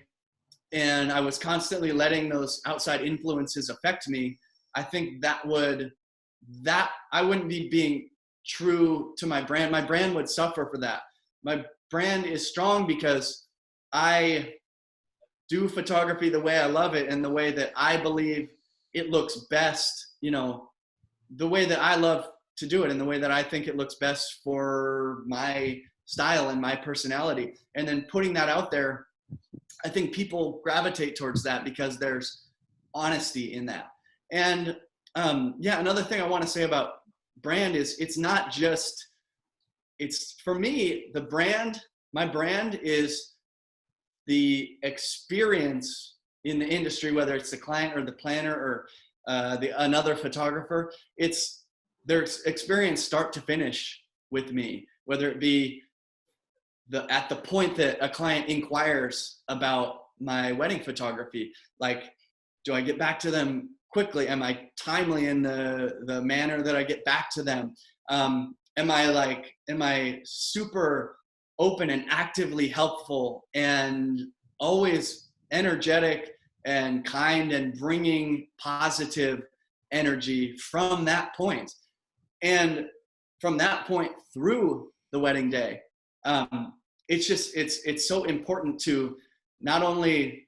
and I was constantly letting those outside influences affect me, I think that I wouldn't be being true to my brand. My brand would suffer for that. My brand is strong because I do photography the way I love it and the way that I believe it looks best, you know, the way that I love to do it and the way that I think it looks best for my style and my personality. And then putting that out there, I think people gravitate towards that because there's honesty in that. And another thing I want to say about brand is it's not just, it's for me, my brand is the experience in the industry, whether it's the client or the planner or another photographer. It's their experience start to finish with me, whether it be at the point that a client inquires about my wedding photography. Like, do I get back to them quickly? Am I timely in the manner that I get back to them? Am I super open and actively helpful and always energetic and kind and bringing positive energy from that point? And from that point through the wedding day, it's so important to not only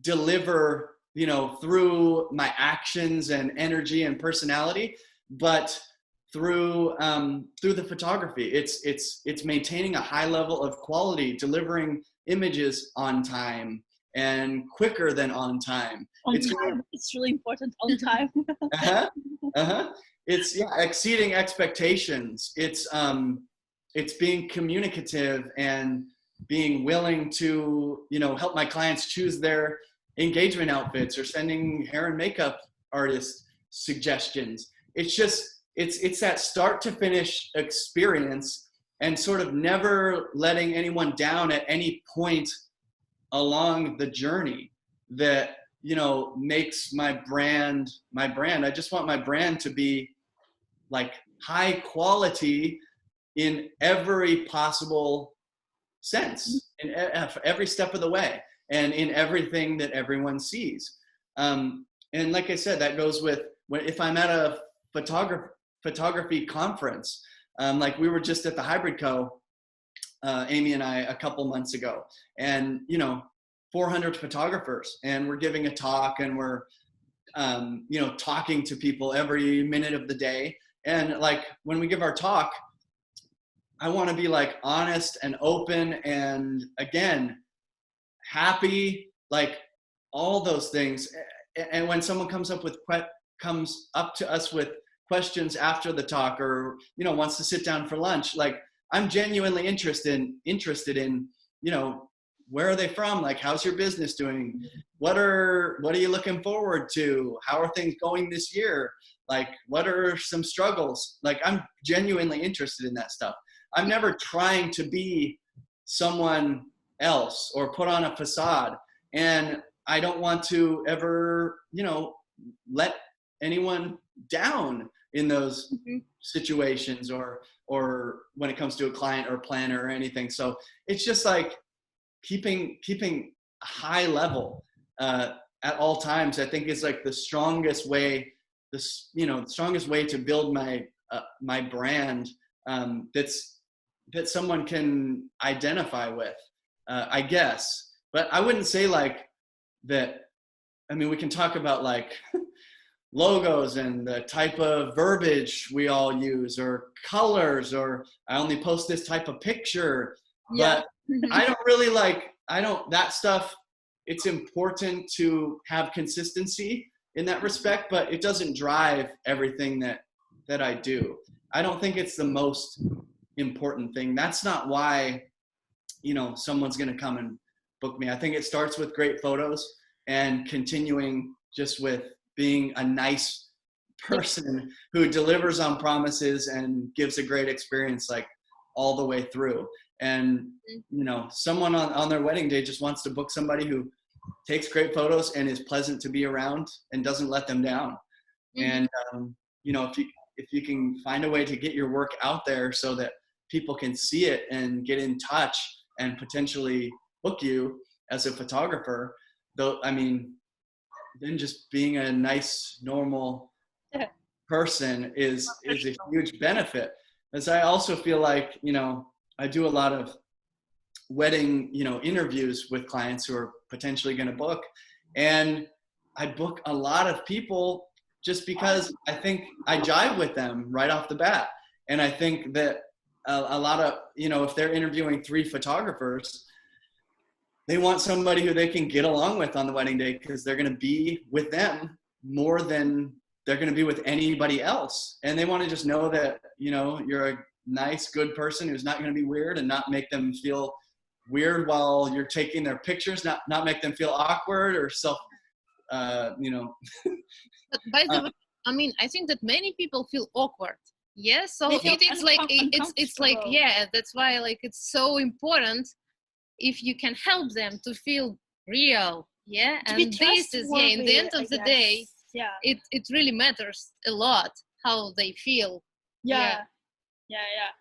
deliver, you know, through my actions and energy and personality, but through the photography. It's maintaining a high level of quality, delivering images on time and quicker than on time. It's really important. On time. It's exceeding expectations. It's being communicative and being willing to, you know, help my clients choose their engagement outfits or sending hair and makeup artist suggestions. It's that start to finish experience and sort of never letting anyone down at any point along the journey that, you know, makes my brand. I just want my brand to be like high quality in every possible sense, in every step of the way, and in everything that everyone sees. And like I said, that goes with if I'm at a photography conference, like we were just at the Hybrid Co, Amy and I, a couple months ago, and, you know, 400 photographers, and we're giving a talk, and we're, you know, talking to people every minute of the day. And like when we give our talk, I want to be like honest and open and, again, happy, like all those things. And when someone comes up to us with questions after the talk, or, you know, wants to sit down for lunch, like I'm genuinely interested in, you know, where are they from? Like, how's your business doing? What are you looking forward to? How are things going this year? Like, what are some struggles? Like, I'm genuinely interested in that stuff. I'm never trying to be someone else or put on a facade. And I don't want to ever, you know, let anyone down in those situations or when it comes to a client or planner or anything. So it's just like keeping a high level at all times, I think is like the strongest way, the strongest way to build my brand that someone can identify with, I guess. But I wouldn't say like that. I mean, we can talk about like logos and the type of verbiage we all use, or colors, or I only post this type of picture. Yeah. But I don't that stuff. It's important to have consistency in that respect, but it doesn't drive everything that I do. I don't think it's the most important thing. That's not why, you know, someone's going to come and book me. I think it starts with great photos and continuing just with being a nice person who delivers on promises and gives a great experience like all the way through. And you know, someone on their wedding day just wants to book somebody who takes great photos and is pleasant to be around and doesn't let them down. And you know, if you can find a way to get your work out there so that people can see it and get in touch and potentially book you as a photographer, though, I mean, then just being a nice, normal person is a huge benefit. As I also feel like, you know, I do a lot of wedding, you know, interviews with clients who are potentially going to book, and I book a lot of people just because I think I jive with them right off the bat. And I think that a lot of, you know, if they're interviewing 3 photographers, they want somebody who they can get along with on the wedding day, because they're going to be with them more than they're going to be with anybody else. And they want to just know that, you know, you're a nice, good person who's not going to be weird and not make them feel weird while you're taking their pictures, not make them feel awkward or you know. But by the way, I mean, I think that many people feel awkward. Yeah, so it's like it's like, yeah, that's why like it's so important if you can help them to feel real. Yeah, and this is, yeah, in the end of the day, yeah, it really matters a lot how they feel. Yeah.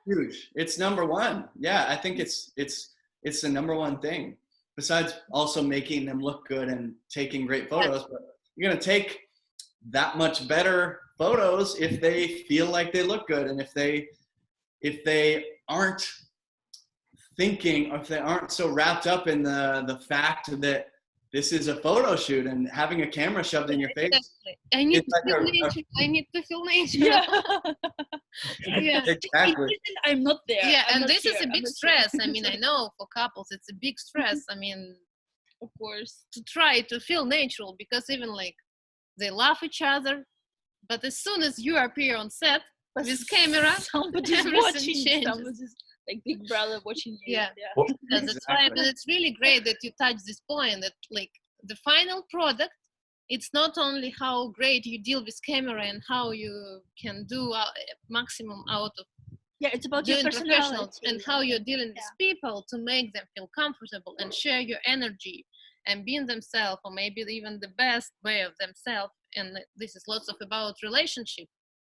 Huge. It's number one. Yeah, I think it's the number one thing, besides also making them look good and taking great photos. But you're gonna take that much better photos if they feel like they look good, and if they aren't thinking, or if they aren't so wrapped up in the fact that this is a photo shoot and having a camera shoved in your face. Exactly. I need to feel nature. Yeah. Yeah. Exactly. I'm not there. Yeah, I'm and not this here. is a big stress. I mean, I know for couples it's a big stress. I mean, Of course. to try to feel natural, because even like they love each other, but as soon as you appear on set with camera, somebody's everything watching. changes. Somebody's like big brother watching you. Yeah. Well, That's why, but it's really great that you touch this point, that like the final product, it's not only how great you deal with camera and how you can do maximum out of Yeah, it's about your doing professional, personality and how you're dealing with people to make them feel comfortable and share your energy and being themselves, or maybe even the best way of themselves. And this is lots of about relationship.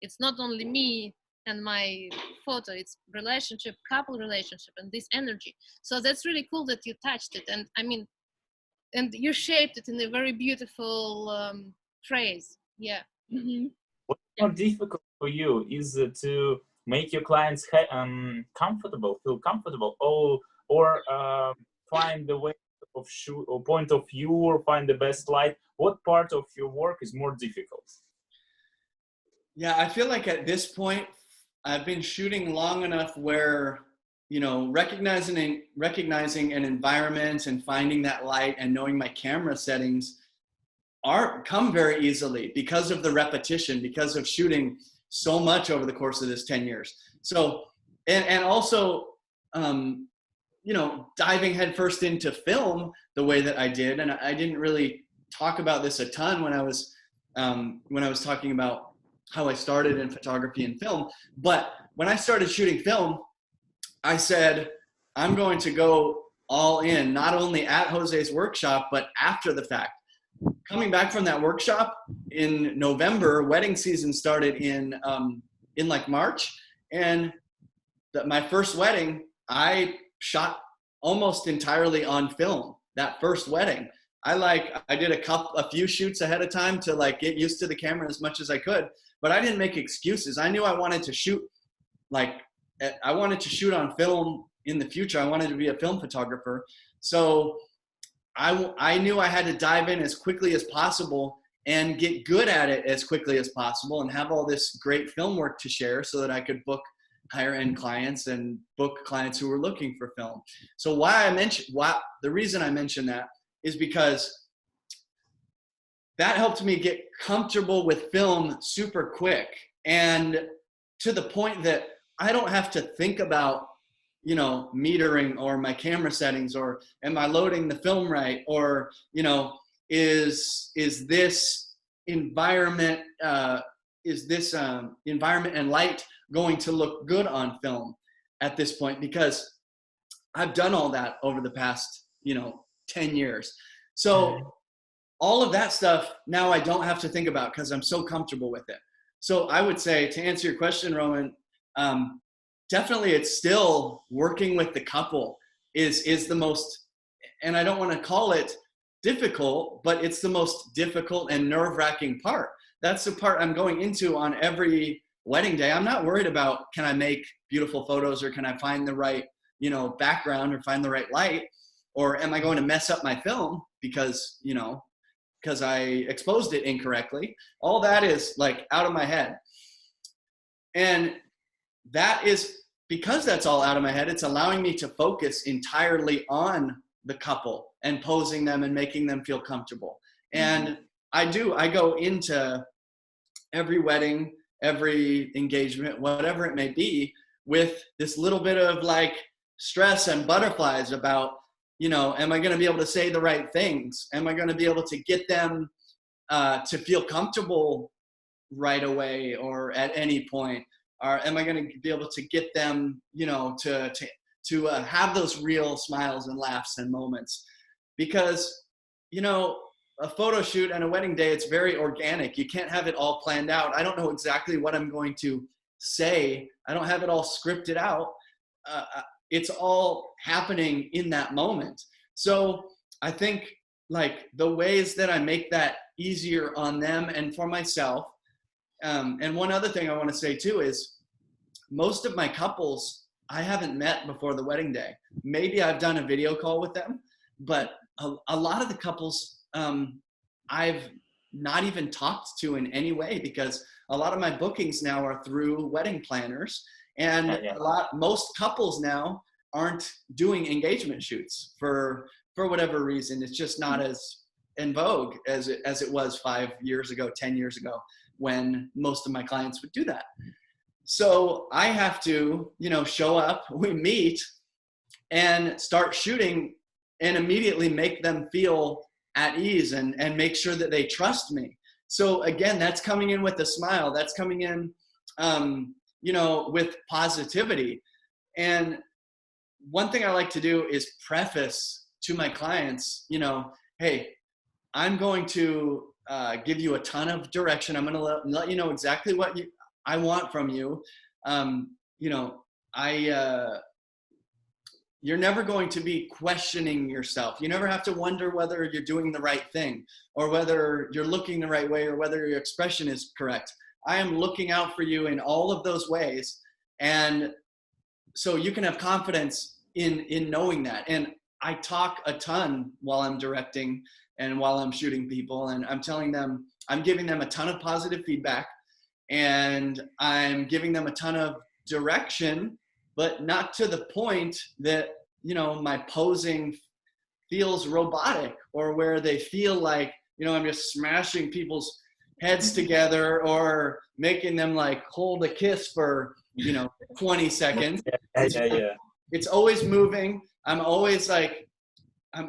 It's not only me and my photo, it's relationship, couple relationship, and this energy. So that's really cool that you touched it. And I mean, and you shaped it in a very beautiful phrase. Yeah. Mm-hmm. what's more difficult for you is to make your clients comfortable, feel comfortable, or find the way of shoot or point of view, or find the best light? What part of your work is more difficult? Yeah, I feel like at this point, I've been shooting long enough where, you know, recognizing an environment and finding that light and knowing my camera settings come very easily because of the repetition, because of shooting so much over the course of this 10 years. So, and also, you know, diving headfirst into film the way that I did. And I didn't really talk about this a ton when I was talking about how I started in photography and film. But when I started shooting film, I said, I'm going to go all in, not only at Jose's workshop, but after the fact. Coming back from that workshop in November, wedding season started in like March. And my first wedding, I shot almost entirely on film, that first wedding. I did a few shoots ahead of time to like get used to the camera as much as I could, but I didn't make excuses. I knew I wanted to shoot on film in the future. I wanted to be a film photographer. So I knew I had to dive in as quickly as possible and get good at it as quickly as possible and have all this great film work to share so that I could book higher end clients and book clients who were looking for film. So the reason I mentioned that is because that helped me get comfortable with film super quick, and to the point that I don't have to think about, metering or my camera settings, or am I loading the film right, or is this environment environment and light going to look good on film at this point, because I've done all that over the past 10 years. So all of that stuff now I don't have to think about because I'm so comfortable with it. So I would say, to answer your question, Roman, definitely it's still working with the couple is the most, and I don't want to call it difficult, but it's the most difficult and nerve-wracking part. That's the part I'm going into on every wedding day. I'm not worried about, can I make beautiful photos, or can I find the right background, or find the right light, or am I going to mess up my film because I exposed it incorrectly. All that is like out of my head. And that is because that's all out of my head. It's allowing me to focus entirely on the couple and posing them and making them feel comfortable. And I go into every wedding, every engagement, whatever it may be, with this little bit of like stress and butterflies about, am I going to be able to say the right things? Am I going to be able to get them to feel comfortable right away or at any point? Or am I going to be able to get them, to have those real smiles and laughs and moments? Because, a photo shoot and a wedding day, it's very organic. You can't have it all planned out. I don't know exactly what I'm going to say. I don't have it all scripted out. It's all happening in that moment. So I think like the ways that I make that easier on them and for myself. And one other thing I want to say too is, most of my couples I haven't met before the wedding day. Maybe I've done a video call with them, but a lot of the couples I've not even talked to in any way, because a lot of my bookings now are through wedding planners, and most couples now aren't doing engagement shoots for whatever reason. It's just not as in vogue as it was 5 years ago, 10 years ago, when most of my clients would do that. So I have to, show up, we meet and start shooting, and immediately make them feel at ease and make sure that they trust me. So again, that's coming in with a smile. That's coming in, with positivity. And one thing I like to do is preface to my clients, hey, I'm going to give you a ton of direction. I'm going to let you know exactly what I want from you. You're never going to be questioning yourself. You never have to wonder whether you're doing the right thing, or whether you're looking the right way, or whether your expression is correct. I am looking out for you in all of those ways. And so you can have confidence in knowing that. And I talk a ton while I'm directing and while I'm shooting people, and I'm giving them a ton of positive feedback, and I'm giving them a ton of direction, but not to the point that, my posing feels robotic, or where they feel like, I'm just smashing people's heads together, or making them like hold a kiss for, 20 seconds. It's always moving. I'm always, like I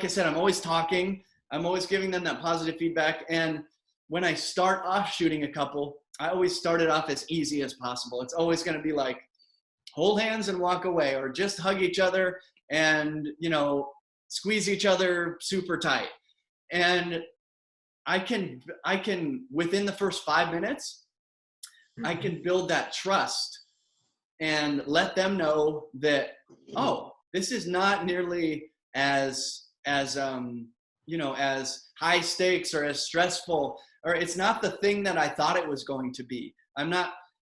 said, I'm always talking. I'm always giving them that positive feedback. And when I start off shooting a couple, I always start it off as easy as possible. It's always going to be like, hold hands and walk away, or just hug each other and, squeeze each other super tight. And I can, within the first 5 minutes, I can build that trust and let them know that, oh, this is not nearly as high stakes or as stressful, or it's not the thing that I thought it was going to be.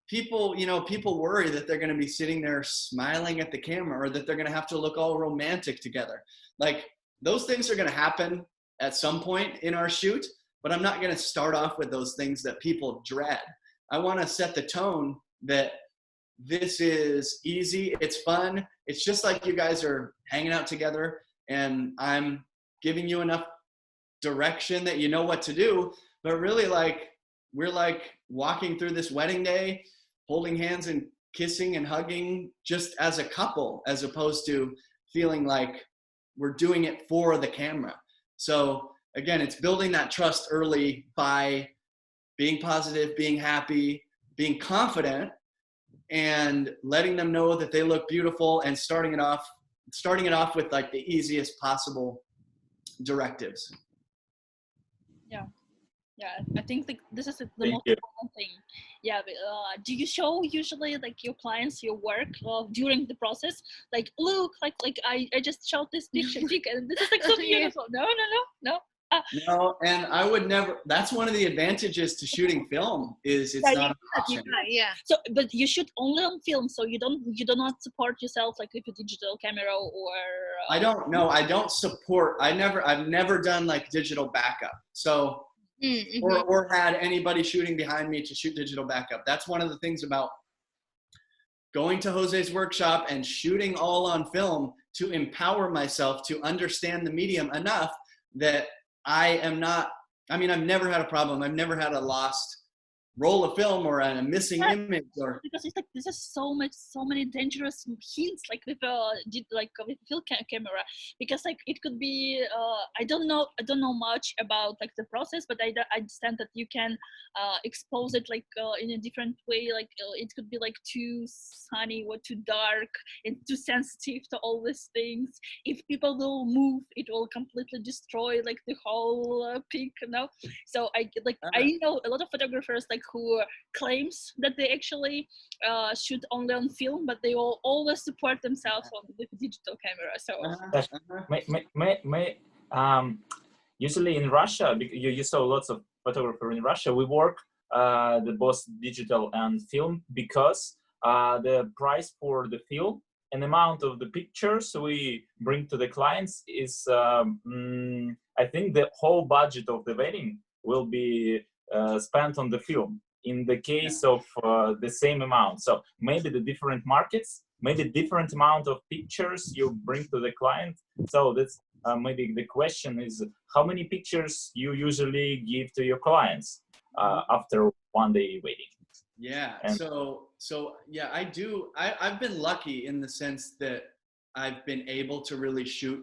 People worry that they're going to be sitting there smiling at the camera, or that they're going to have to look all romantic together. Like, those things are going to happen at some point in our shoot, but I'm not going to start off with those things that people dread. I want to set the tone that this is easy, it's fun, it's just like you guys are hanging out together, and I'm giving you enough direction that you know what to do, but really, like, we're like walking through this wedding day, holding hands and kissing and hugging just as a couple, as opposed to feeling like we're doing it for the camera. So again, it's building that trust early by being positive, being happy, being confident, and letting them know that they look beautiful, and starting it off with like the easiest possible directives. Yeah, I think this is the Thank most you. important thing. Yeah, but, do you show usually like your clients your work during the process? Like, look, like I just showed this picture, and this is like so beautiful. No. No, and I would never. That's one of the advantages to shooting film is it's not an option. Yeah. So, but you shoot only on film, so you do not support yourself like with a digital camera or. I don't know. I don't support. I've never done like digital backup. So. Mm-hmm. Or had anybody shooting behind me to shoot digital backup. That's one of the things about going to Jose's workshop and shooting all on film, to empower myself to understand the medium enough that I've never had a problem. I've never had a lost roll of film or a missing image, or because it's like there's so many dangerous hints like with with film camera, because like it could be I don't know much about like the process, but I understand that you can expose it like in a different way, like it could be like too sunny or too dark and too sensitive to all these things. If people will move, it will completely destroy like the whole pic, you know. So I know a lot of photographers like who claims that they actually shoot only on film, but they will always support themselves on with digital camera. So Usually in Russia, you saw lots of photographers in Russia. We work both digital and film, because the price for the film and amount of the pictures we bring to the clients is, I think the whole budget of the wedding will be spent on the film. In the case of the same amount, so maybe the different markets, maybe different amount of pictures you bring to the client. So that's maybe the question is, how many pictures you usually give to your clients after one day wedding? Yeah. So yeah, I do. I've been lucky in the sense that I've been able to really shoot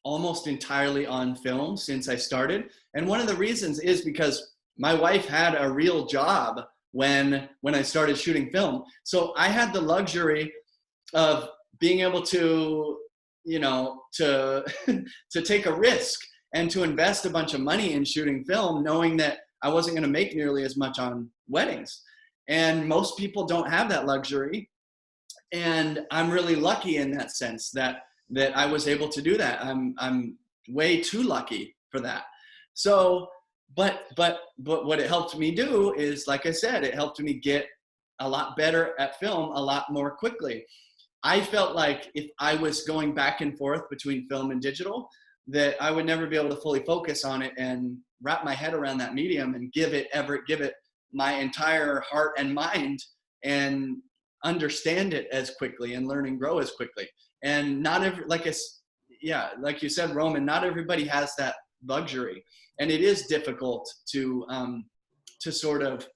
almost entirely on film since I started. And one of the reasons is because my wife had a real job when I started shooting film. So I had the luxury of being able to, to take a risk and to invest a bunch of money in shooting film, knowing that I wasn't going to make nearly as much on weddings. And most people don't have that luxury. And I'm really lucky in that sense that I was able to do that. I'm way too lucky for that. So, but what it helped me do is, like I said, it helped me get a lot better at film a lot more quickly. I felt like if I was going back and forth between film and digital, that I would never be able to fully focus on it and wrap my head around that medium and give it my entire heart and mind and understand it as quickly and learn and grow as quickly. And not every, like you said, Roman, not everybody has that luxury. And it is difficult to sort of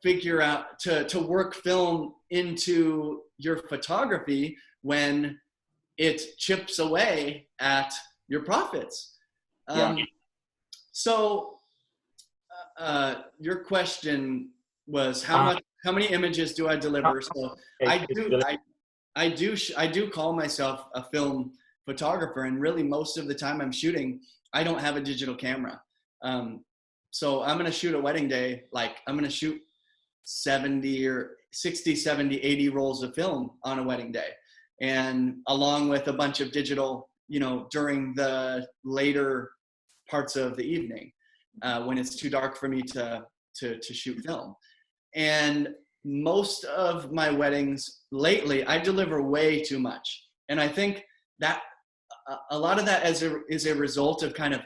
figure out, to work film into your photography when it chips away at your profits. So your question was how many images do I deliver? So I do call myself a film photographer, and really most of the time I'm shooting, I don't have a digital camera. So I'm going to shoot a wedding day, like I'm going to shoot 70 or 60, 70, 80 rolls of film on a wedding day. And along with a bunch of digital, during the later parts of the evening, when it's too dark for me to shoot film. And most of my weddings lately, I deliver way too much. And I think that a lot of that is a result of kind of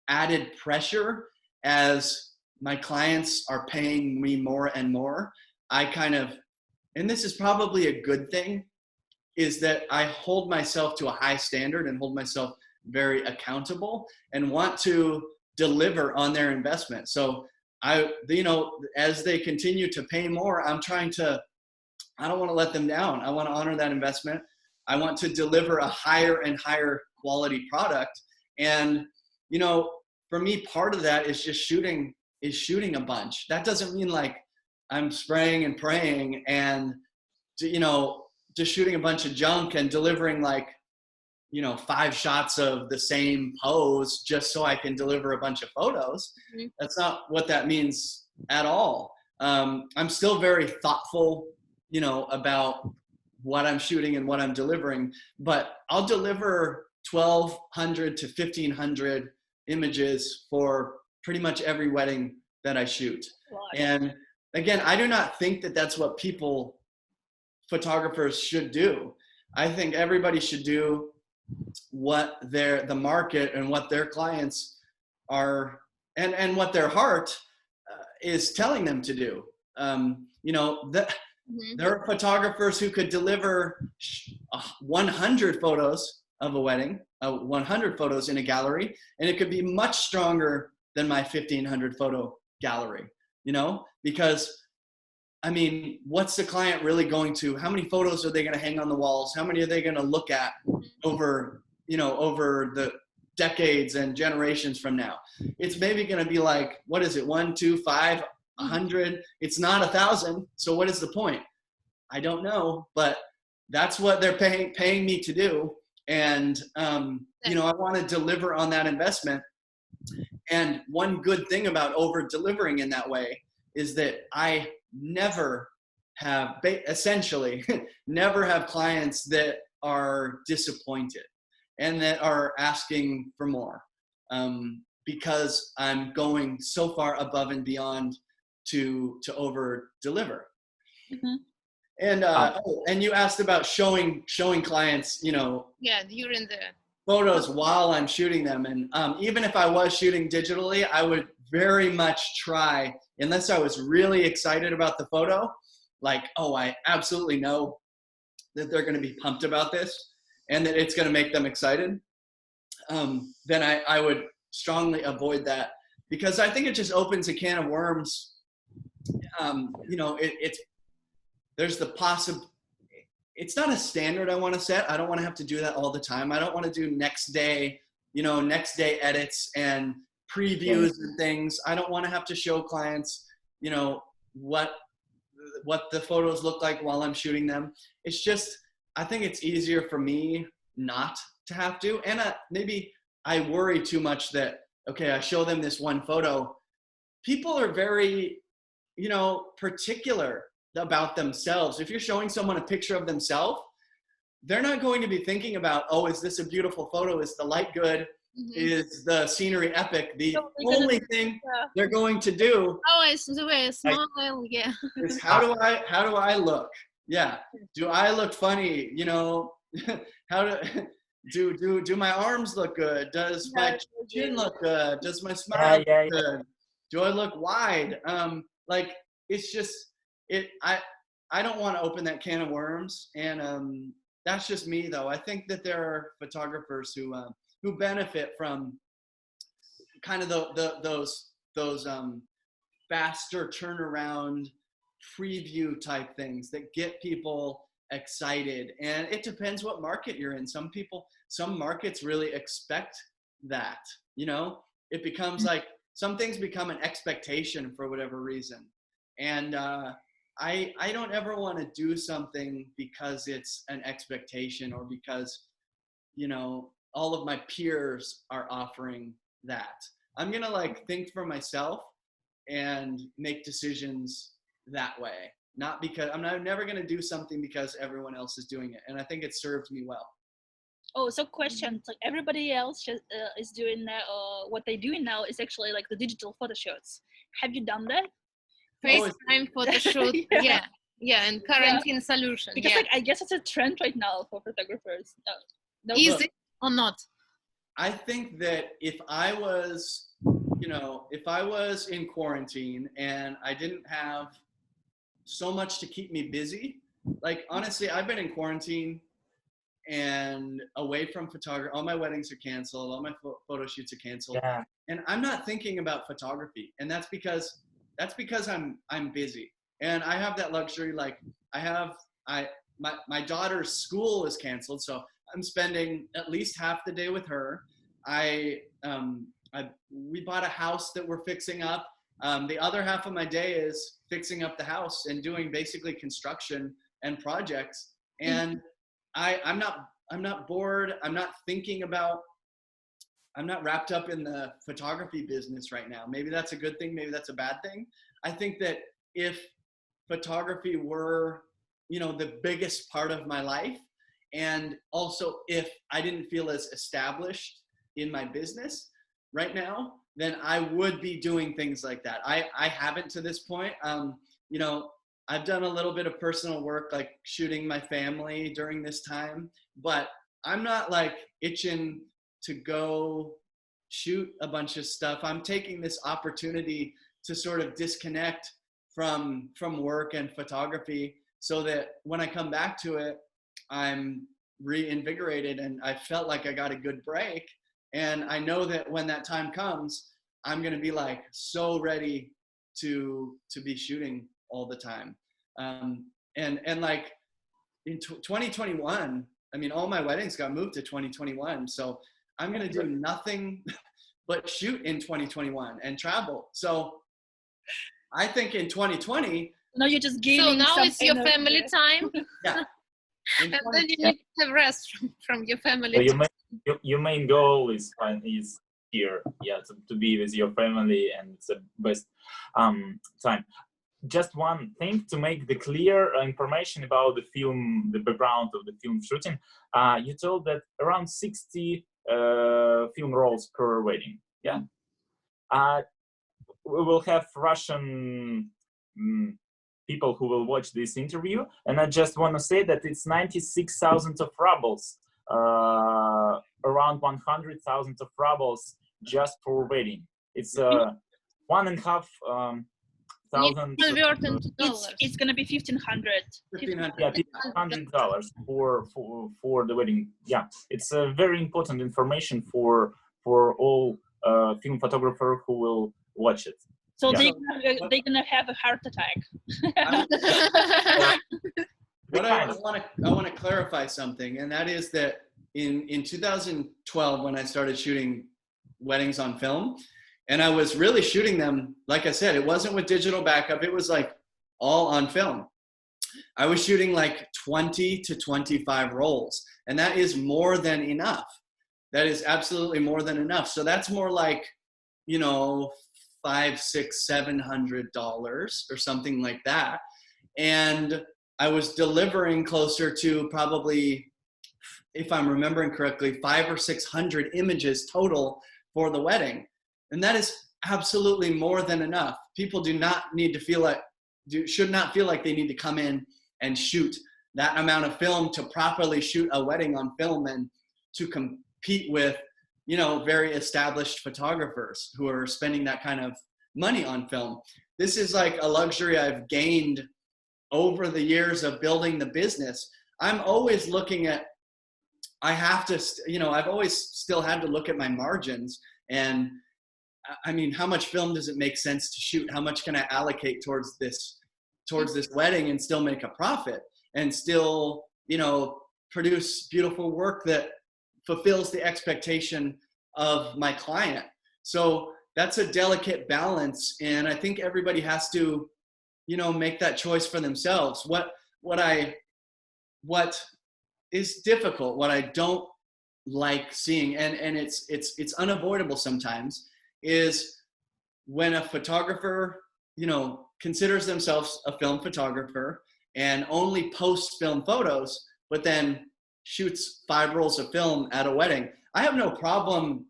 added pressure as my clients are paying me more and more. And this is probably a good thing, is that I hold myself to a high standard and hold myself very accountable and want to deliver on their investment. So as they continue to pay more, I'm trying to I don't want to let them down. I want to honor that investment. I want to deliver a higher and higher quality product. And, you know, for me, part of that is just shooting a bunch. That doesn't mean like I'm spraying and praying and, you know, just shooting a bunch of junk and delivering like, you know, 5 shots of the same pose just so I can deliver a bunch of photos. Mm-hmm. That's not what that means at all. I'm still very thoughtful, you know, about what I'm shooting and what I'm delivering, but I'll deliver 1,200 to 1,500 images for pretty much every wedding that I shoot. Wow. And again, I do not think that that's what photographers should do. I think everybody should do what the market and what their clients are and what their heart is telling them to do. You know, there are photographers who could deliver 100 photos of a wedding, 100 photos in a gallery, and it could be much stronger than my 1,500 photo gallery, you know, because I mean, what's the client really going to, how many photos are they going to hang on the walls? How many are they going to look at over, you know, over the decades and generations from now? It's maybe going to be like, what is it? 1, 2, 5, 100. It's not 1,000. So what is the point? I don't know, but that's what they're paying me to do. And, you know, I want to deliver on that investment. And one good thing about over delivering in that way is that I never have, essentially, never have clients that are disappointed and that are asking for more, because I'm going so far above and beyond to over deliver. Mm-hmm. And and you asked about showing clients, you know, during the photos while I'm shooting them. And even if I was shooting digitally, I would very much try, unless I was really excited about the photo, like, oh, I absolutely know that they're going to be pumped about this and that it's going to make them excited, then I would strongly avoid that, because I think it just opens a can of worms. You know, there's the it's not a standard I want to set. I don't want to have to do that all the time. I don't want to do next day edits and previews and things. I don't want to have to show clients, you know, what the photos look like while I'm shooting them. It's just, I think it's easier for me not to have to. And maybe I worry too much that, okay, I show them this one photo. People are very, you know, particular about themselves. If you're showing someone a picture of themselves, they're not going to be thinking about, oh, is this a beautiful photo? Is the light good? Mm-hmm. Is the scenery epic? The only thing they're going to do is the way I smile, is how do I look? Yeah. Do I look funny? You know, how do my arms look good? Does my chin look good? Does my smile look good? Do I look wide? Like, it's just, I don't want to open that can of worms. And that's just me, though. I think that there are photographers who benefit from kind of those faster turnaround preview type things that get people excited. And it depends what market you're in. Some markets really expect that, you know, it becomes like, some things become an expectation for whatever reason. And I don't ever want to do something because it's an expectation or because, you know, all of my peers are offering that. I'm going to like think for myself and make decisions that way. Not because I'm never going to do something because everyone else is doing it. And I think it served me well. Oh, so question, like everybody else is doing that, what they're doing now is actually like the digital photo shoots. Have you done that? FaceTime photo shoot. Yeah, and quarantine solution. Because like, I guess it's a trend right now for photographers. Is it or not? I think that if I was in quarantine and I didn't have so much to keep me busy, like honestly, I've been in quarantine and away from photography. All my weddings are canceled. All my photo shoots are canceled. Yeah. And I'm not thinking about photography. And that's because I'm busy. And I have that luxury. Like, my daughter's school is canceled, so I'm spending at least half the day with her. We bought a house that we're fixing up. The other half of my day is fixing up the house and doing basically construction and projects. And I'm not bored. I'm not wrapped up in the photography business right now. Maybe that's a good thing. Maybe that's a bad thing. I think that if photography were, the biggest part of my life, and also if I didn't feel as established in my business right now, then I would be doing things like that. I haven't to this point. I've done a little bit of personal work, like shooting my family during this time, but I'm not like itching to go shoot a bunch of stuff. I'm taking this opportunity to sort of disconnect from work and photography so that when I come back to it, I'm reinvigorated and I felt like I got a good break. And I know that when that time comes, I'm going to be like so ready to be shooting all the time. And like in 2021, I mean, all my weddings got moved to 2021. So I'm going to do nothing but shoot in 2021 and travel. So I think in 2020. No, you're just giving. So now it's your family time. Yeah. And then you need to have rest from your family. So your main goal is here, to be with your family, and it's the best time. Just one thing to make the clear information about the film, the background of the film shooting. You told that around 60 film rolls per wedding. Yeah. We will have Russian people who will watch this interview, and I just want to say that it's 96,000 of rubles, around 100,000 of rubles just for wedding. It's 1.5 thousand. It's gonna be $1,500. Yeah, $1,500 for the wedding. Yeah, it's a very important information for all film photographer who will watch it. So they're gonna have a heart attack. What I want to clarify something, and that is that in 2012, when I started shooting weddings on film, and I was really shooting them, like I said, it wasn't with digital backup. It was like all on film. I was shooting like 20 to 25 rolls, and that is more than enough. That is absolutely more than enough. So that's more like, $500, $600, $700 or something like that. And I was delivering closer to probably, if I'm remembering correctly, 500 or 600 images total for the wedding. And that is absolutely more than enough. People should not feel like they need to come in and shoot that amount of film to properly shoot a wedding on film and to compete with, very established photographers who are spending that kind of money on film. This is like a luxury I've gained over the years of building the business. I'm always looking at, I've always still had to look at my margins, and I mean, how much film does it make sense to shoot? How much can I allocate towards this wedding and still make a profit and still, produce beautiful work that fulfills the expectation of my client? So that's a delicate balance. And I think everybody has to, make that choice for themselves. What is difficult, what I don't like seeing, and it's unavoidable sometimes, is when a photographer, considers themselves a film photographer and only posts film photos, but then shoots 5 rolls of film at a wedding. I have no problem,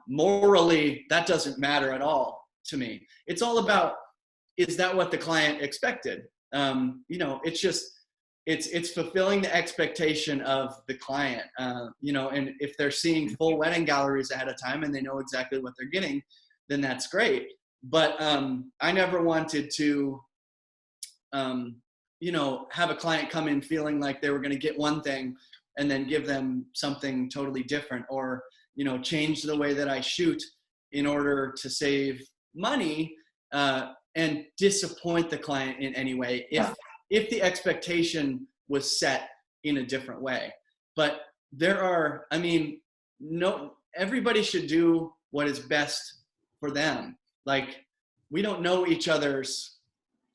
morally, that doesn't matter at all to me. It's all about, is that what the client expected? It's fulfilling the expectation of the client, and if they're seeing full wedding galleries ahead of time and they know exactly what they're getting, then that's great. But I never wanted to, have a client come in feeling like they were going to get one thing and then give them something totally different, or, change the way that I shoot in order to save money and disappoint the client in any way if the expectation was set in a different way. But there are, I mean, no, everybody should do what is best for them. Like, we don't know each other's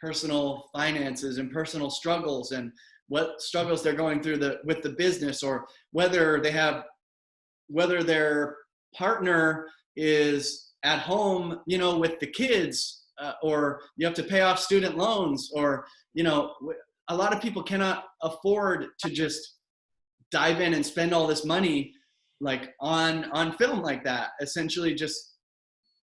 personal finances and personal struggles and what struggles they're going through with the business, or whether their partner is at home, you know, with the kids, or you have to pay off student loans, or, you know, a lot of people cannot afford to just dive in and spend all this money like on film like that, essentially just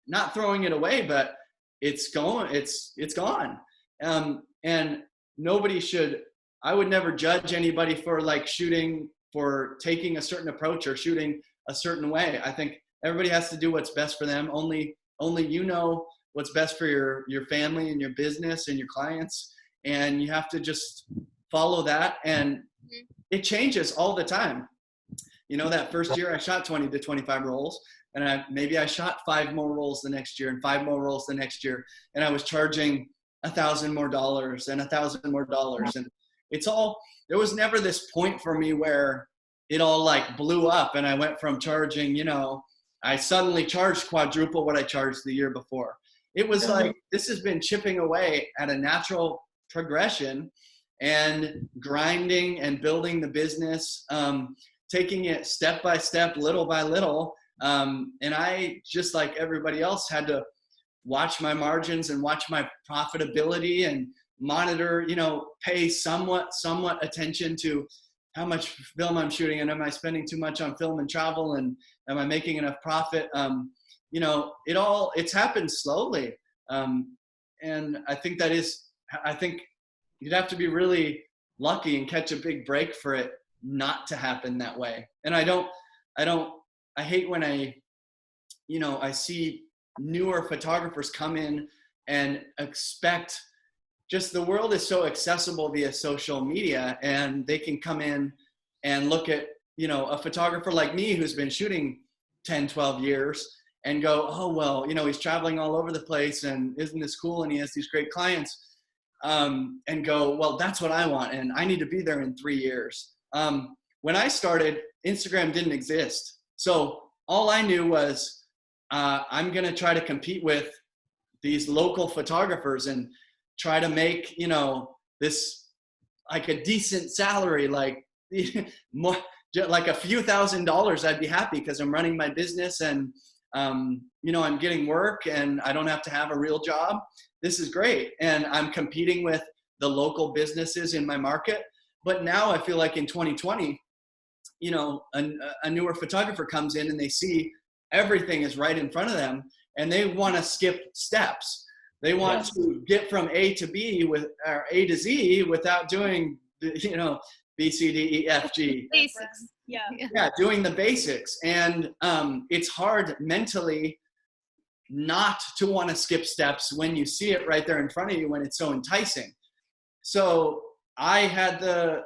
not throwing it away, but it's gone. And nobody should, I would never judge anybody for like shooting, for taking a certain approach or shooting a certain way. I think everybody has to do what's best for them. Only you know what's best for your family and your business and your clients. And you have to just follow that. And it changes all the time. You know, that first year I shot 20 to 25 rolls, and maybe I shot 5 more rolls the next year and 5 more rolls the next year. And I was charging $1,000 more dollars and $1,000 more dollars. And it's all, there was never this point for me where it all like blew up and I went from charging, you know, I suddenly charged quadruple what I charged the year before. It was like, this has been chipping away at a natural progression and grinding and building the business, taking it step by step, little by little. And I, just like everybody else, had to watch my margins and watch my profitability and monitor, you know, pay somewhat attention to how much film I'm shooting, and am I spending too much on film and travel, and am I making enough profit? You know, it's happened slowly. And I think you'd have to be really lucky and catch a big break for it not to happen that way. And I hate when I see newer photographers come in and expect, just the world is so accessible via social media, and they can come in and look at, you know, a photographer like me who's been shooting 10, 12 years and go, oh, well, you know, he's traveling all over the place and isn't this cool? And he has these great clients, and go, well, that's what I want. And I need to be there in 3 years. When I started, Instagram didn't exist. So all I knew was, I'm going to try to compete with these local photographers and try to make, you know, this like a decent salary, like more, like a few $1,000s, I'd be happy because I'm running my business and, you know, I'm getting work and I don't have to have a real job. This is great. And I'm competing with the local businesses in my market. But now I feel like in 2020, you know, a newer photographer comes in and they see everything is right in front of them and they want to skip steps. They want to get from A to B or A to Z without doing, you know, B, C, D, E, F, G. Basics. Yeah, doing the basics. And it's hard mentally not to want to skip steps when you see it right there in front of you, when it's so enticing. So I had the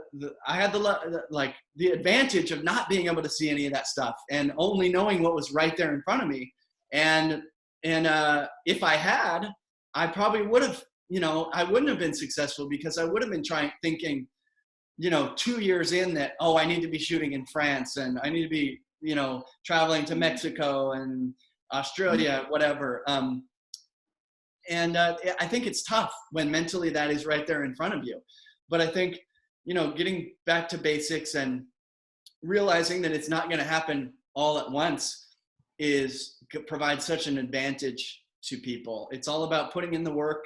advantage of not being able to see any of that stuff and only knowing what was right there in front of me. And if I had, I probably would have, you know, I wouldn't have been successful because I would have been thinking, you know, 2 years in that, oh, I need to be shooting in France and I need to be, you know, traveling to Mexico and Australia, whatever. And I think it's tough when mentally that is right there in front of you. But I think, you know, getting back to basics and realizing that it's not going to happen all at once provides such an advantage to people. It's all about putting in the work.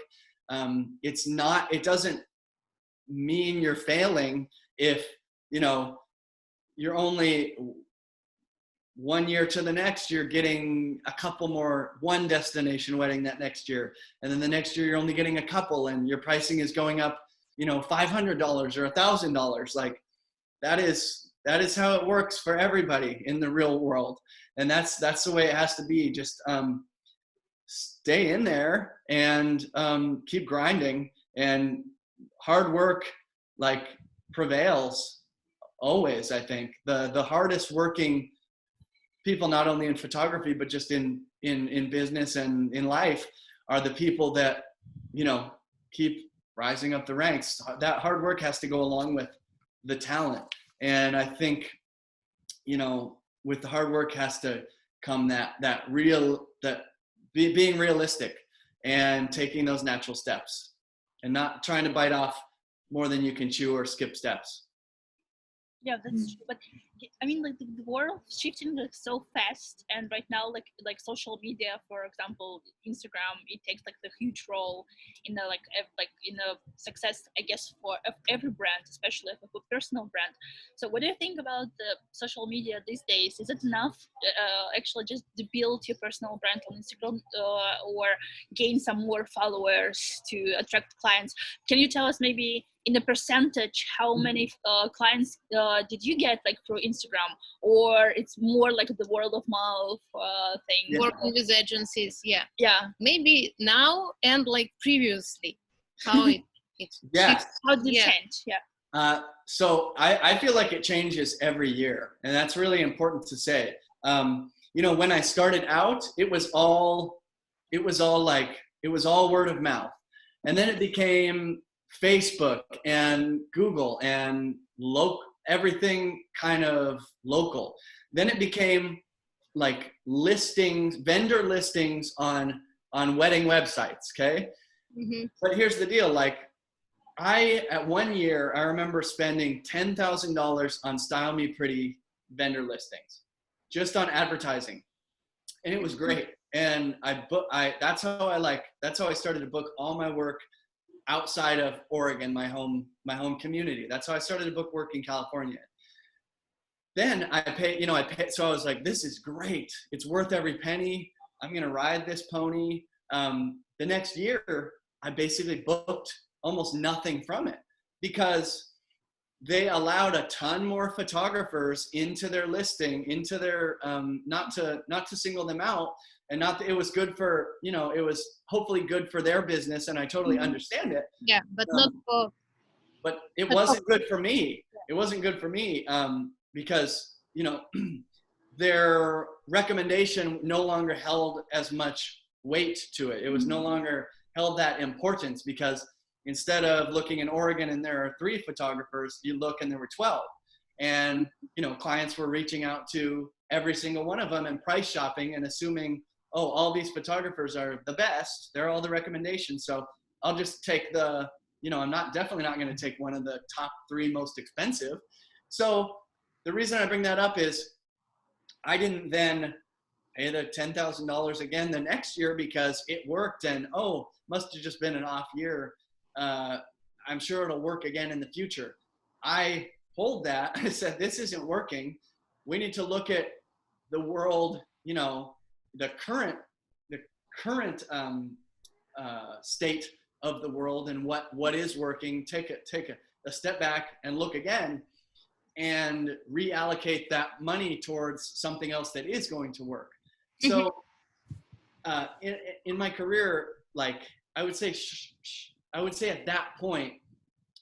It doesn't mean you're failing if, you know, you're only 1 year to the next, you're getting a couple more, one destination wedding that next year. And then the next year you're only getting a couple and your pricing is going up, you know, $500 or $1,000. Like that is how it works for everybody in the real world. And that's the way it has to be. Just, stay in there and keep grinding, and hard work like prevails always. I think the hardest working people, not only in photography but just in business and in life, are the people that, you know, keep rising up the ranks. That hard work has to go along with the talent. And I think, you know, with the hard work has to come being realistic and taking those natural steps and not trying to bite off more than you can chew or skip steps. Yeah, that's true. But I mean, like the world shifting like so fast, and right now, like social media, for example, Instagram, it takes like the huge role in the in the success, I guess, for every brand, especially if a personal brand. So, what do you think about the social media these days? Is it enough, actually, just to build your personal brand on Instagram, or gain some more followers to attract clients? Can you tell us maybe, in a percentage, how many clients did you get like through Instagram, or it's more like the word of mouth thing? Yeah. Working with agencies, yeah. Yeah. Maybe now and like previously, how it Yeah. How did it Yeah. change? Yeah. So I feel like it changes every year, and that's really important to say. You know, when I started out, it was all word of mouth, and then it became Facebook and Google and everything kind of local. Then it became like vendor listings on wedding websites. Okay. Mm-hmm. But here's the deal. Like at 1 year, I remember spending $10,000 on Style Me Pretty vendor listings, just on advertising. And it was great. And that's how I started to book all my work outside of Oregon, my home community. That's how I started to book work in California. Then I paid, so I was like, this is great. It's worth every penny. I'm going to ride this pony. The next year, I basically booked almost nothing from it because they allowed a ton more photographers into their listing, into their, not to single them out. And it was good for, it was hopefully good for their business, and I totally understand it. Yeah, but not for. But it wasn't good for me. It wasn't good for me because, their recommendation no longer held as much weight to it. It was no longer held that importance because instead of looking in Oregon and there are 3 photographers, you look and there were 12. And, clients were reaching out to every single one of them and price shopping and assuming, oh, all these photographers are the best. They're all the recommendations. So I'll just take I'm definitely not going to take one of the top 3 most expensive. So the reason I bring that up is I didn't then pay the $10,000 again the next year because it worked and, must have just been an off year. I'm sure it'll work again in the future. I pulled that. I said, this isn't working. We need to look at the world, the current state of the world and what is working. Take a step back and look again and reallocate that money towards something else that is going to work. So in my career, like I would say at that point,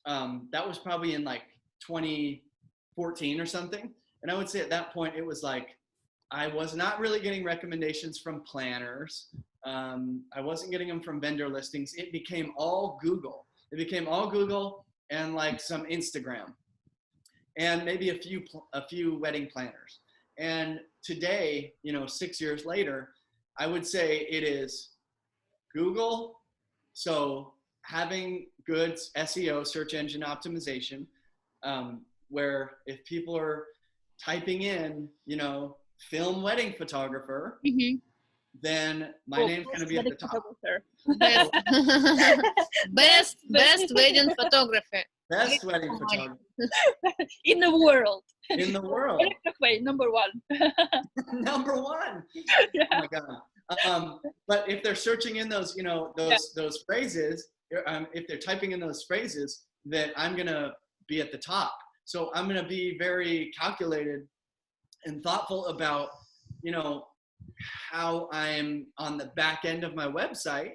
that was probably in like 2014 or something. And I would say at that point, it was like, I was not really getting recommendations from planners. I wasn't getting them from vendor listings. It became all Google. And like some Instagram and maybe a few wedding planners. And today, 6 years later, I would say it is Google. So having good SEO, search engine optimization, where if people are typing in, film wedding photographer, then my name's going to be at the top. Best wedding photographer. Best wedding photographer In the world. in the world. Erich McVey, number 1. Number 1. Yeah. Oh my God. But if they're searching in those, those phrases, if they're typing in those phrases, then I'm going to be at the top. So I'm going to be very calculated and thoughtful about, how I'm on the back end of my website,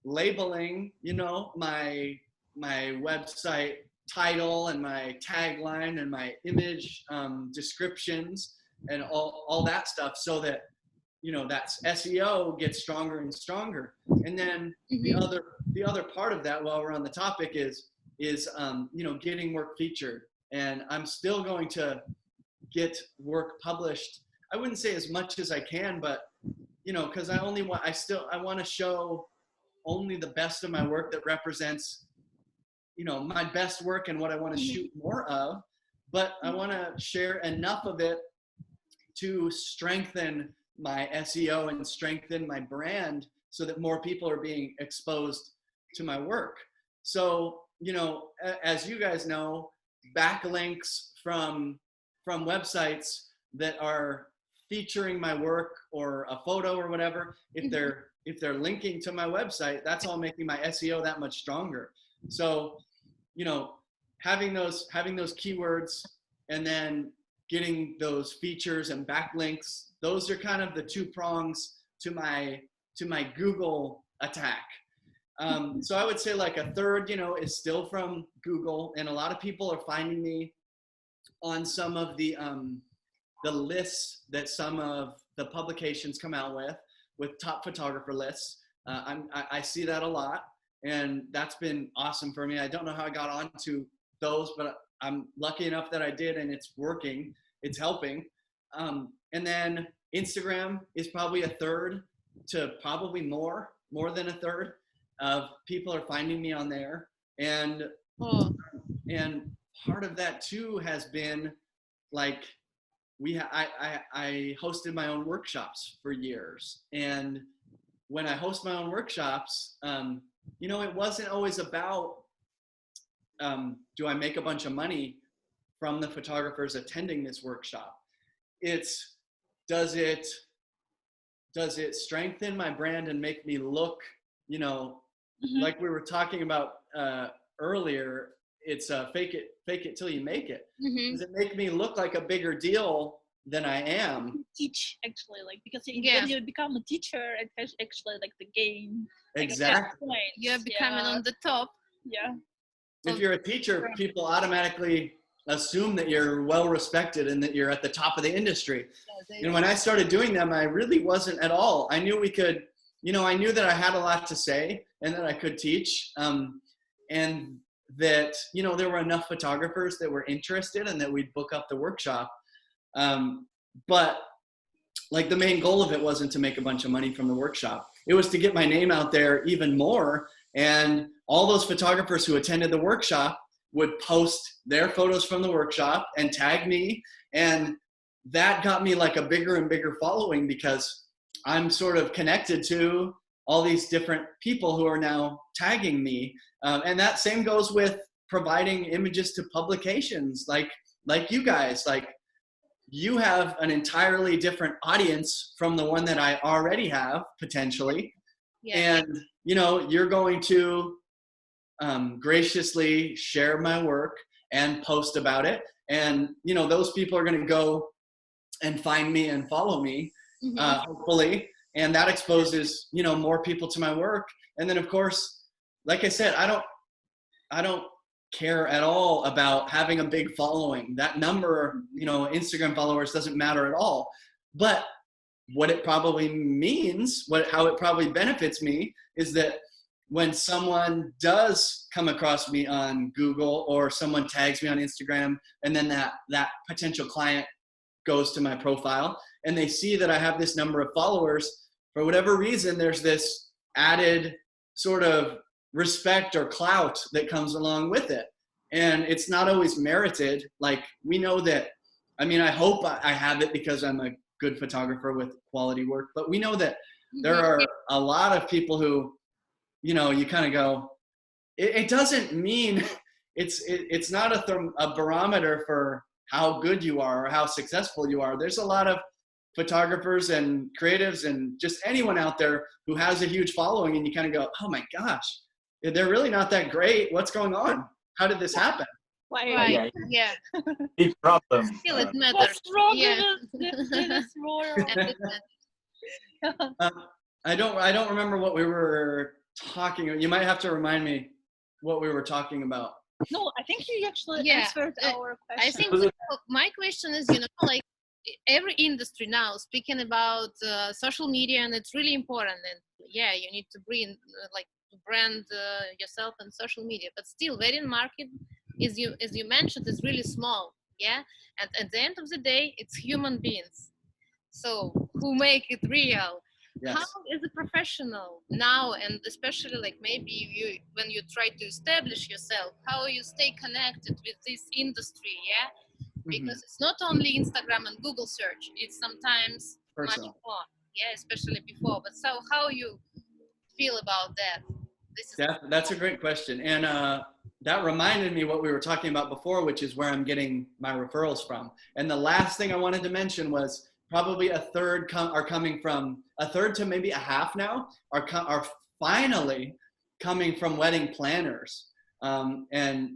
labeling, my website title and my tagline and my image descriptions and all that stuff so that that SEO gets stronger and stronger. And then the other part of that, while we're on the topic, is getting work featured. And I'm still going to get work published. I wouldn't say as much as I can, but because I want to show only the best of my work that represents my best work and what I want to shoot more of. But I want to share enough of it to strengthen my SEO and strengthen my brand so that more people are being exposed to my work. So, as you guys know, backlinks from websites that are featuring my work or a photo or whatever, if they're linking to my website, that's all making my SEO that much stronger. So, having those keywords and then getting those features and backlinks, those are kind of the two prongs to my Google attack. So I would say like a third, is still from Google, and a lot of people are finding me on some of the lists that some of the publications come out with top photographer lists. I see that a lot, and that's been awesome for me. I don't know how I got onto those, but I'm lucky enough that I did, and it's working. It's helping. And then Instagram is probably a third to probably more than a third of people are finding me on there. And part of that too has been like, I hosted my own workshops for years. And when I host my own workshops, it wasn't always about, do I make a bunch of money from the photographers attending this workshop? It's, does it strengthen my brand and make me look, like we were talking about earlier, it's fake it till you make it. Does it make me look like a bigger deal than I am? Teach, actually, like, because when you become a teacher, it has actually like the game. Exactly. Like, You're becoming on the top. Yeah. If you're a teacher, people automatically assume that you're well respected and that you're at the top of the industry. And when I started doing them, I really wasn't at all. I knew we could, I knew that I had a lot to say and that I could teach. And that, there were enough photographers that were interested and that we'd book up the workshop. But like the main goal of it wasn't to make a bunch of money from the workshop. It was to get my name out there even more. And all those photographers who attended the workshop would post their photos from the workshop and tag me. And that got me like a bigger and bigger following because I'm sort of connected to all these different people who are now tagging me. And that same goes with providing images to publications like you guys. Like, you have an entirely different audience from the one that I already have, potentially. Yeah. And, you're going to graciously share my work and post about it. And, those people are going to go and find me and follow me, hopefully. And that exposes, more people to my work. And then, of course, like I said, I don't care at all about having a big following. That number, Instagram followers doesn't matter at all. But what it probably means, how it probably benefits me is that when someone does come across me on Google or someone tags me on Instagram, and then that potential client goes to my profile and they see that I have this number of followers, for whatever reason, there's this added sort of respect or clout that comes along with it. And it's not always merited. Like, we know that, I hope I have it because I'm a good photographer with quality work, but we know that there are a lot of people who, you kind of go, it doesn't mean, it's not a barometer for how good you are or how successful you are. There's a lot of photographers and creatives and just anyone out there who has a huge following, and you kind of go, oh my gosh, they're really not that great. What's going on? How did this happen? Right. Yeah. Big problem. Still, it matters. I don't remember what we were talking about. You might have to remind me what we were talking about. No, I think you actually answered our question. I think my question is, like, every industry now speaking about social media, and it's really important. And yeah, you need to bring like brand yourself on social media, but still, wedding market, as you mentioned, is really small. Yeah, and at the end of the day, it's human beings. So who make it real? Yes. How as a professional now, and especially like maybe you when you try to establish yourself, how you stay connected with this industry? Yeah, because it's not only Instagram and Google search, it's sometimes Personal. much more. Yeah, especially before. But so how you feel about that? This is That's a great question. And that reminded me what we were talking about before, which is where I'm getting my referrals from. And the last thing I wanted to mention was probably a third to maybe a half now are finally coming from wedding planners and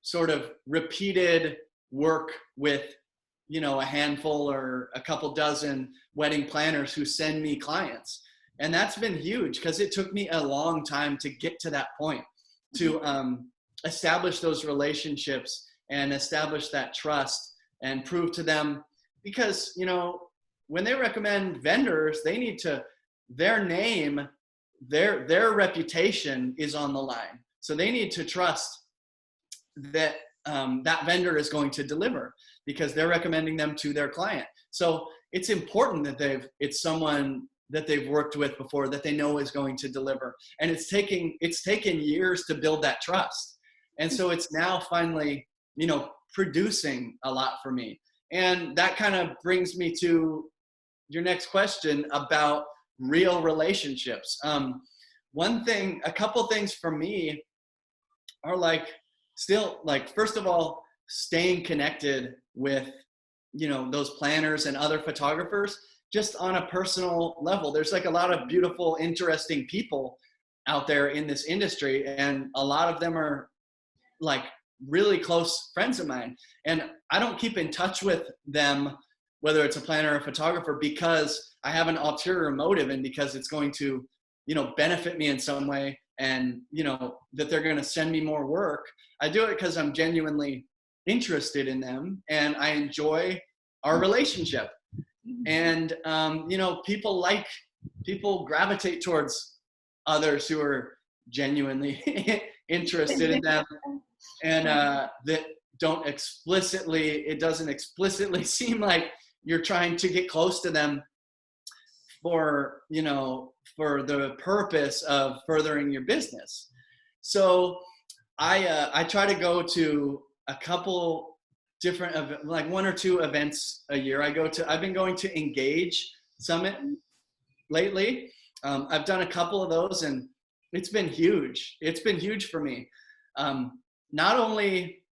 sort of repeated work with, you know, a handful or a couple dozen wedding planners who send me clients. And that's been huge because it took me a long time to get to that point, to establish those relationships and establish that trust and prove to them, because, you know, when they recommend vendors, they need to, their name, their reputation is on the line. So they need to trust that that vendor is going to deliver because they're recommending them to their client. So it's important that it's someone that they've worked with before that they know is going to deliver. And it's taken years to build that trust. And so it's now finally, you know, producing a lot for me. And that kind of brings me to your next question about real relationships. A couple things for me are first of all, staying connected with, you know, those planners and other photographers just on a personal level. There's like a lot of beautiful, interesting people out there in this industry, and a lot of them are like really close friends of mine. And I don't keep in touch with them, whether it's a planner or a photographer, because I have an ulterior motive and because it's going to, you know, benefit me in some way, and, you know, that they're going to send me more work. I do it because I'm genuinely interested in them and I enjoy our relationship. And, you know, people gravitate towards others who are genuinely interested in them, and that it doesn't explicitly seem like you're trying to get close to them for the purpose of furthering your business. So I try to go to a couple different, like 1 or 2 events a year. I've been going to Engage Summit lately. I've done a couple of those and it's been huge. It's been huge for me. Not only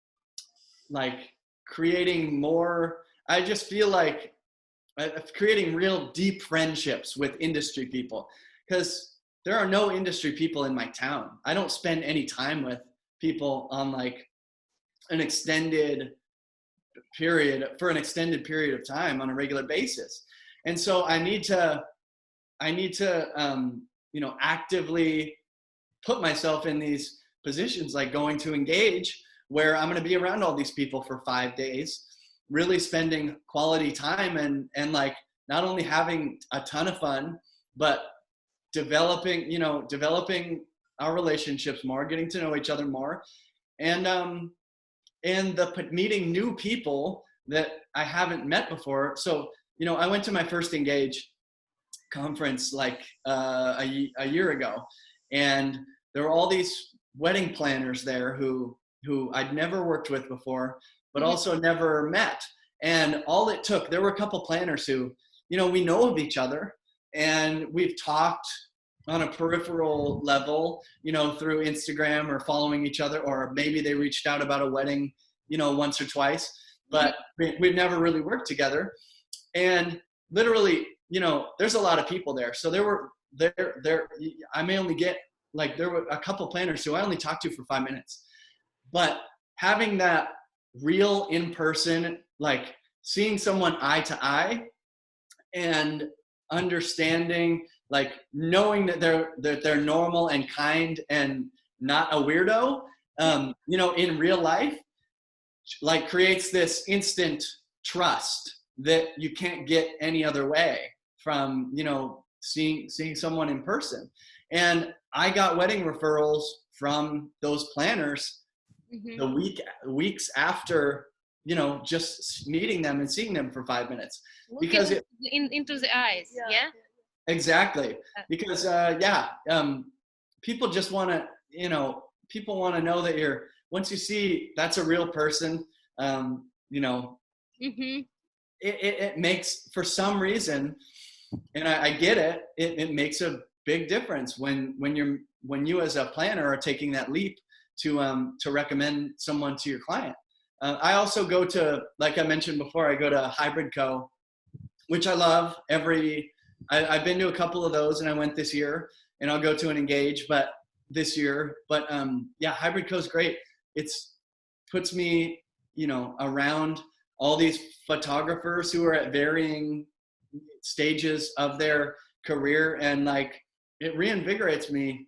like creating more, I just feel like creating real deep friendships with industry people, because there are no industry people in my town. I don't spend any time with people on like an extended period of time on a regular basis. And so I need to you know, actively put myself in these positions, like going to Engage, where I'm going to be around all these people for 5 days, really spending quality time and like not only having a ton of fun, but developing our relationships more, getting to know each other more, and meeting new people that I haven't met before. So, you know, I went to my first Engage conference like a year ago, and there were all these wedding planners there who I'd never worked with before, but also never met. And all it took, there were a couple planners who, you know, we know of each other and we've talked on a peripheral level, you know, through Instagram or following each other, or maybe they reached out about a wedding, you know, once or twice, but we've never really worked together. And literally, you know, there's a lot of people there. So there were a couple planners who I only talked to for 5 minutes, but having that real in-person, like seeing someone eye to eye and understanding, like knowing that they're normal and kind and not a weirdo, you know, in real life, like creates this instant trust that you can't get any other way from, seeing someone in person. And I got wedding referrals from those planners the weeks after, just meeting them and seeing them for 5 minutes. Because into the eyes, yeah? Exactly. Because people just want to, people want to know that once you see that's a real person, it makes, for some reason, and I get it, it makes a big difference when you as a planner are taking that leap to recommend someone to your client. I also go to, like I mentioned before, I go to Hybrid Co, which I love. I've been to a couple of those, and I went this year, and I'll go to an Engage, but this year. But Hybrid Co is great. It's puts me, around all these photographers who are at varying stages of their career, and like it reinvigorates me,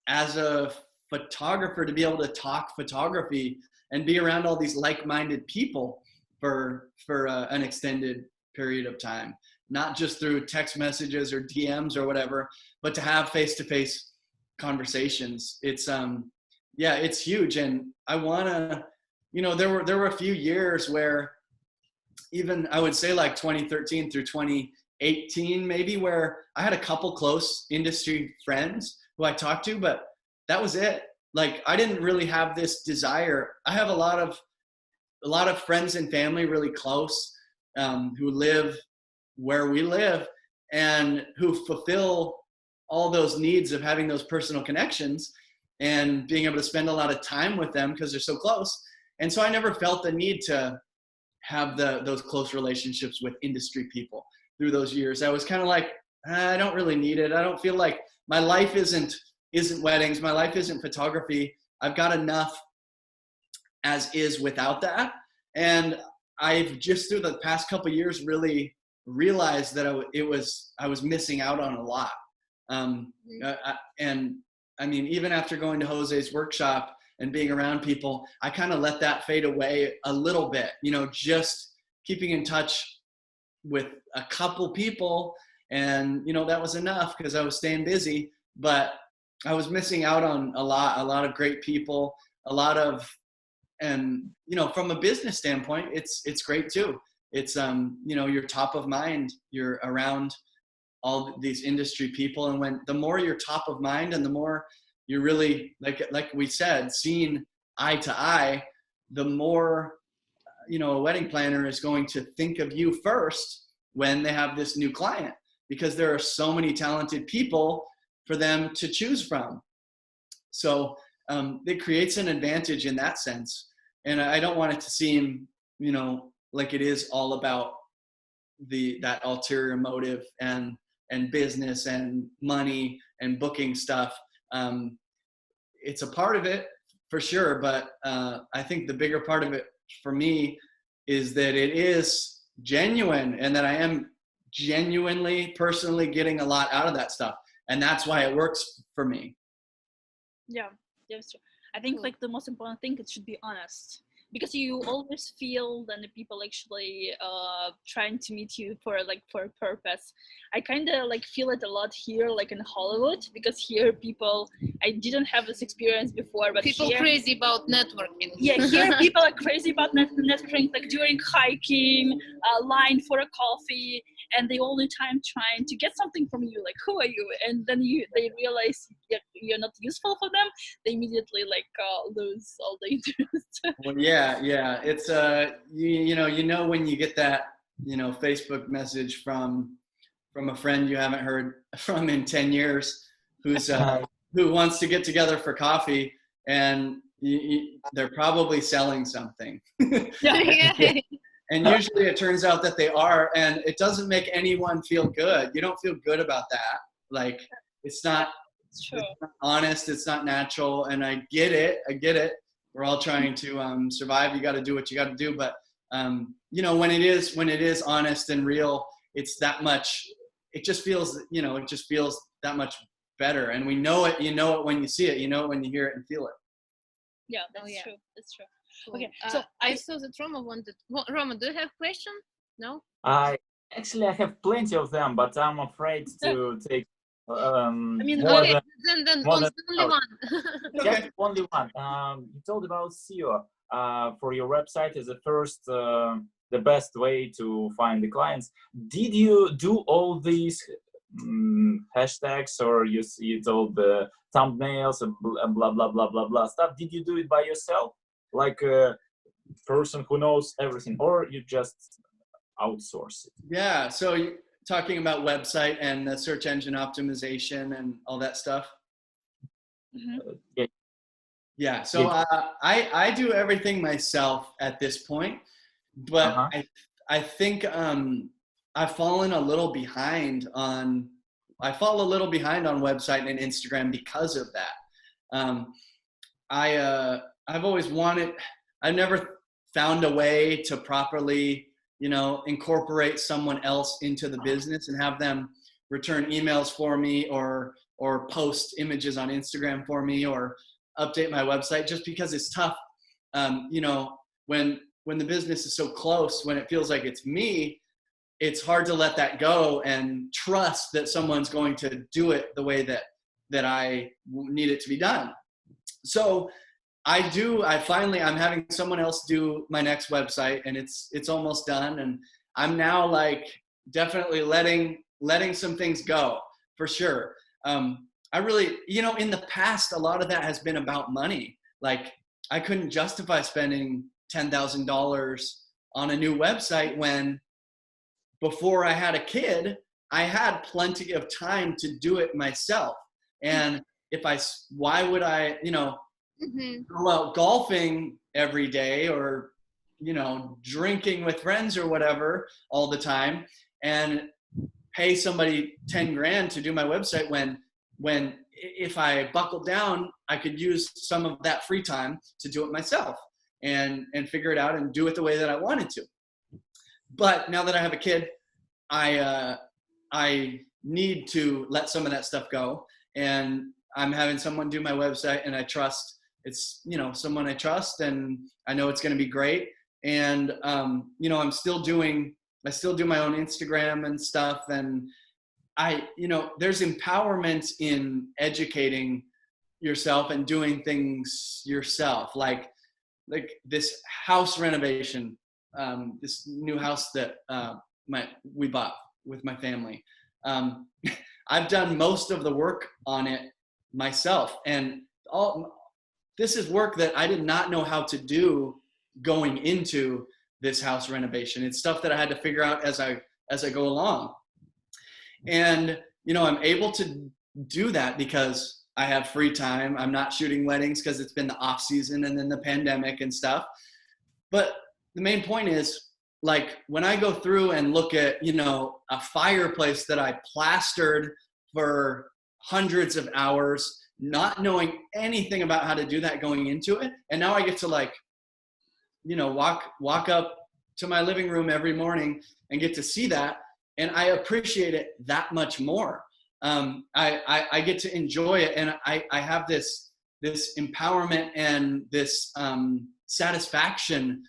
as a photographer, to be able to talk photography and be around all these like-minded people for an extended period of time, not just through text messages or DMs or whatever, but to have face-to-face conversations. It's it's huge. And I want to, there were a few years where, even I would say like 2013 through 2018 maybe, where I had a couple close industry friends who I talked to, but that was it. Like, I didn't really have this desire. I have a lot of friends and family really close, who live where we live and who fulfill all those needs of having those personal connections and being able to spend a lot of time with them because they're so close. And so I never felt the need to have those close relationships with industry people through those years. I was kind of like, I don't really need it. I don't feel like my life isn't weddings. My life isn't photography. I've got enough as is without that. And I've just, through the past couple of years, really realized that I was missing out on a lot. And I mean, even after going to Jose's workshop and being around people, I kind of let that fade away a little bit, just keeping in touch with a couple people. And, that was enough because I was staying busy, but I was missing out on a lot of great people, and, from a business standpoint, it's great too. It's, you're top of mind, you're around all these industry people. And the more you're top of mind and the more you're really, like we said, seen eye to eye, the more, a wedding planner is going to think of you first when they have this new client, because there are so many talented people for them to choose from. So it creates an advantage in that sense. And I don't want it to seem, like it is all about that ulterior motive and business and money and booking stuff. It's a part of it for sure, but I think the bigger part of it for me is that it is genuine, and that I am genuinely, personally getting a lot out of that stuff, and that's why it works for me. Yeah, that's true. I think like the most important thing, it should be honest, because you always feel that the people actually trying to meet you for a purpose. I kind of like feel it a lot here, like in Hollywood, because here people, I didn't have this experience before, but people here, crazy about networking. Yeah, here people are crazy about networking, like during hiking, line for a coffee, and the only time trying to get something from you, like, who are you? And then they realize you're not useful for them. They immediately like lose all the interest. Well, yeah, it's when you get that Facebook message from a friend you haven't heard from in 10 years, who wants to get together for coffee, and they're probably selling something. And usually it turns out that they are, and it doesn't make anyone feel good. You don't feel good about that. Like, it's not honest, it's not natural. And I get it. We're all trying to survive. You got to do what you got to do. But when it is honest and real, it's that much. It just feels that much better. And we know it. You know it when you see it. You know it when you hear it and feel it. Yeah, that's true. That's true. Cool. Okay, so I saw that Roma wanted. Roma, do you have a question? No? I actually I have plenty of them, but I'm afraid to take I mean, more Okay, than then more than only one. just Okay. only one. You told about SEO for your website is the first, the best way to find the clients. Did you do all these hashtags, or you told the thumbnails and blah blah blah blah blah stuff? Did you do it by yourself, like a person who knows everything, or you just outsource it? Yeah. So you talking about website and the search engine optimization and all that stuff. Yeah. Yeah. So I do everything myself at this point, but Uh-huh. I think I've fallen a little behind on. I fall a little behind on website and Instagram because of that. I've always wanted. I've never found a way to properly, incorporate someone else into the business and have them return emails for me or post images on Instagram for me or update my website, just because it's tough. When the business is so close, when it feels like it's me, it's hard to let that go and trust that someone's going to do it the way that I need it to be done. So I'm having someone else do my next website, and it's almost done. And I'm now like definitely letting some things go for sure. I really, in the past, a lot of that has been about money. Like I couldn't justify spending $10,000 on a new website when before I had a kid, I had plenty of time to do it myself. And why would I, go out golfing every day or, drinking with friends or whatever all the time and pay somebody 10 grand to do my website when if I buckled down, I could use some of that free time to do it myself and figure it out and do it the way that I wanted to. But now that I have a kid, I need to let some of that stuff go, and I'm having someone do my website, and I trust it's, someone I trust, and I know it's going to be great. And, I still do my own Instagram and stuff. And there's empowerment in educating yourself and doing things yourself. Like this house renovation, this new house that, we bought with my family. I've done most of the work on it myself, and this is work that I did not know how to do going into this house renovation. It's stuff that I had to figure out as I go along. And, I'm able to do that because I have free time. I'm not shooting weddings because it's been the off season and then the pandemic and stuff. But the main point is, like, when I go through and look at, a fireplace that I plastered for hundreds of hours, not knowing anything about how to do that going into it. And now I get to walk up to my living room every morning and get to see that. And I appreciate it that much more. I get to enjoy it. And I have this empowerment and this satisfaction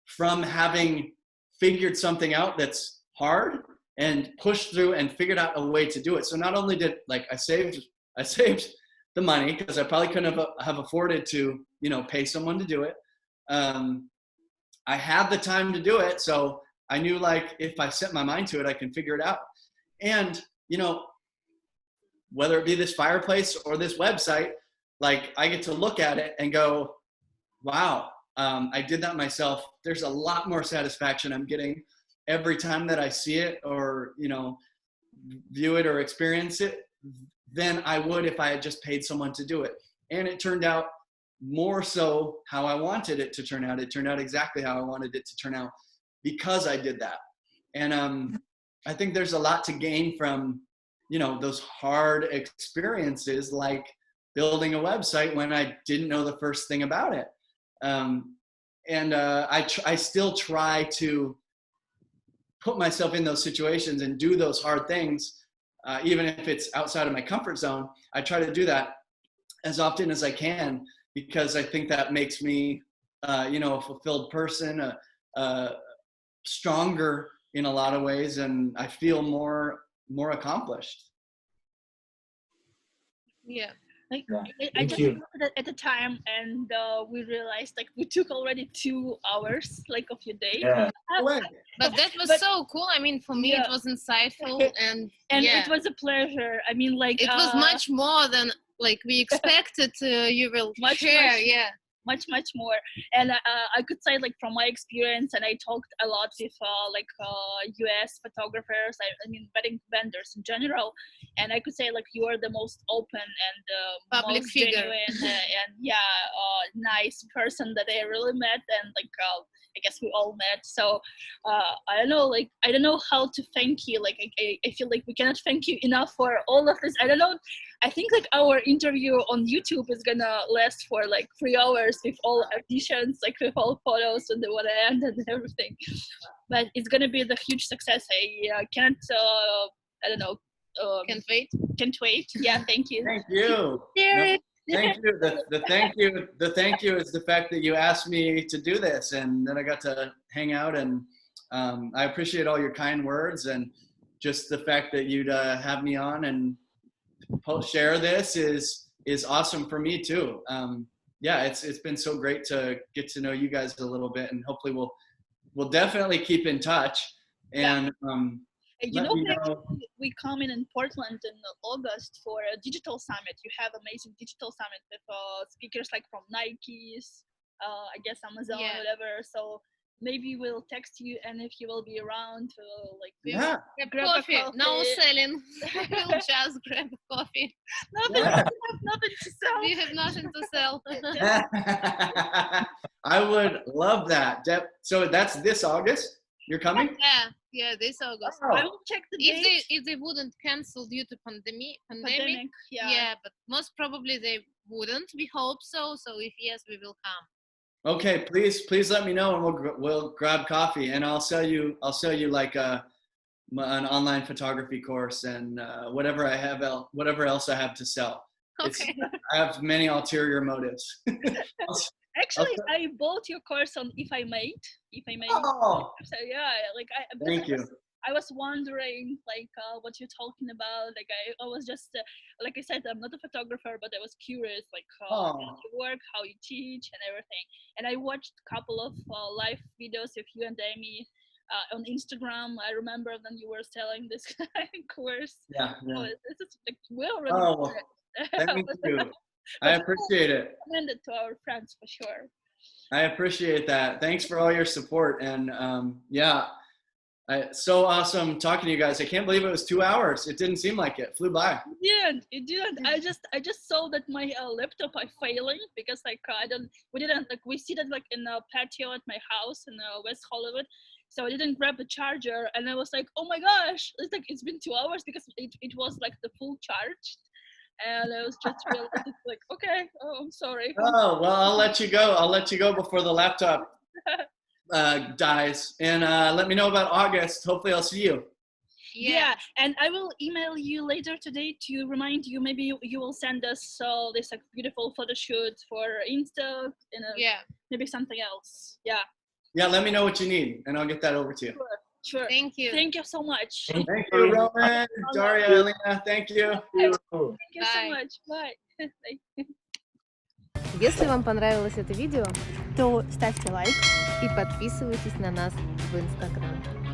from having figured something out that's hard and pushed through and figured out a way to do it. So not only did I saved the money, because I probably couldn't have afforded to, pay someone to do it. I had the time to do it. So I knew if I set my mind to it, I can figure it out. And, whether it be this fireplace or this website, I get to look at it and go, wow, I did that myself. There's a lot more satisfaction I'm getting every time that I see it or, view it or experience it than I would if I had just paid someone to do it. And it turned out more so how I wanted it to turn out. It turned out exactly how I wanted it to turn out because I did that. And I think there's a lot to gain from, those hard experiences, like building a website when I didn't know the first thing about it. I still try to put myself in those situations and do those hard things, even if it's outside of my comfort zone. I try to do that as often as I can, because I think that makes me, a fulfilled person, a stronger in a lot of ways, and I feel more accomplished. Yeah. Like, Yeah. I Thank just you. looked at the time, and we realized like we took already 2 hours like of your day. Yeah. No way. But that was But- so cool. I mean, for me, Yeah. it was insightful, and And it was a pleasure. I mean, like it was much more than like we expected. You will Much, share, much. yeah. much more. And I could say like from my experience, and I talked a lot with US photographers, I mean wedding vendors in general, and I could say like you are the most open and Public most figure. genuine and nice person that I really met, and like I guess we all met. So I don't know how to thank you. Like I feel like we cannot thank you enough for all of this. I don't know. I think like our interview on YouTube is gonna last for like 3 hours with all additions, like with all photos and the one end and everything. But it's gonna be the huge success. I can't. I don't know. Can't wait. Can't wait. Yeah. Thank you. Thank you. Derek. Thank you. The thank you is the fact that you asked me to do this, and then I got to hang out, and I appreciate all your kind words, and just the fact that you'd have me on and share this is awesome for me too. Yeah, it's been so great to get to know you guys a little bit, and hopefully we'll definitely keep in touch. And You let know, me know. actually, we come in Portland in August for a digital summit. You have amazing digital summit with speakers like from Nike's, I guess Amazon, Yeah. whatever. So maybe we'll text you, and if you will be around, like Yeah. grab a Coffee. No coffee. selling. We'll just grab coffee. Nothing, Yeah. we have nothing to sell. We have nothing to sell. I would love that. So that's this August. You're coming? Yeah, this August. I will check the date. If they wouldn't cancel due to pandemic, Pandemic, yeah, but most probably they wouldn't. We hope so. So if yes, we will come. Okay, please let me know, and we'll grab coffee, and I'll sell you like an online photography course and whatever else I have to sell. Okay. I have many ulterior motives. Actually, I bought your course on If I Made. Oh, So yeah, like thank you. I was wondering like what you're talking about. Like I was just like I said, I'm not a photographer, but I was curious like how you work, how you teach, and everything. And I watched a couple of live videos of you and Amy on Instagram. I remember when you were selling this course. Yeah. Oh, this is like well really Oh, thank you. I appreciate it. Recommend it to our friends for sure. I appreciate that. Thanks for all your support, and so awesome talking to you guys. I can't believe it was 2 hours. It didn't seem like it. Flew by. It didn't. I just saw that my laptop I failing because like we sit at like in a patio at my house in West Hollywood, so I didn't grab the charger, and I was like, oh my gosh, it's been 2 hours because it was like the full charge, and I was just really like, okay, oh I'm sorry. Oh well, I'll let you go before the laptop dies, and let me know about August. Hopefully I'll see you. Yeah, and I will email you later today to remind you. Maybe you will send us this like beautiful photo shoot for Insta, and maybe something else. Yeah, Let me know what you need, and I'll get that over to you. Sure. Thank you. Thank you so much. Thank you, Roman, Daria, Elena. Thank you. Thank you so Bye. much. Bye. Если вам понравилось это видео, То ставьте лайк. и подписывайтесь на нас в Instagram.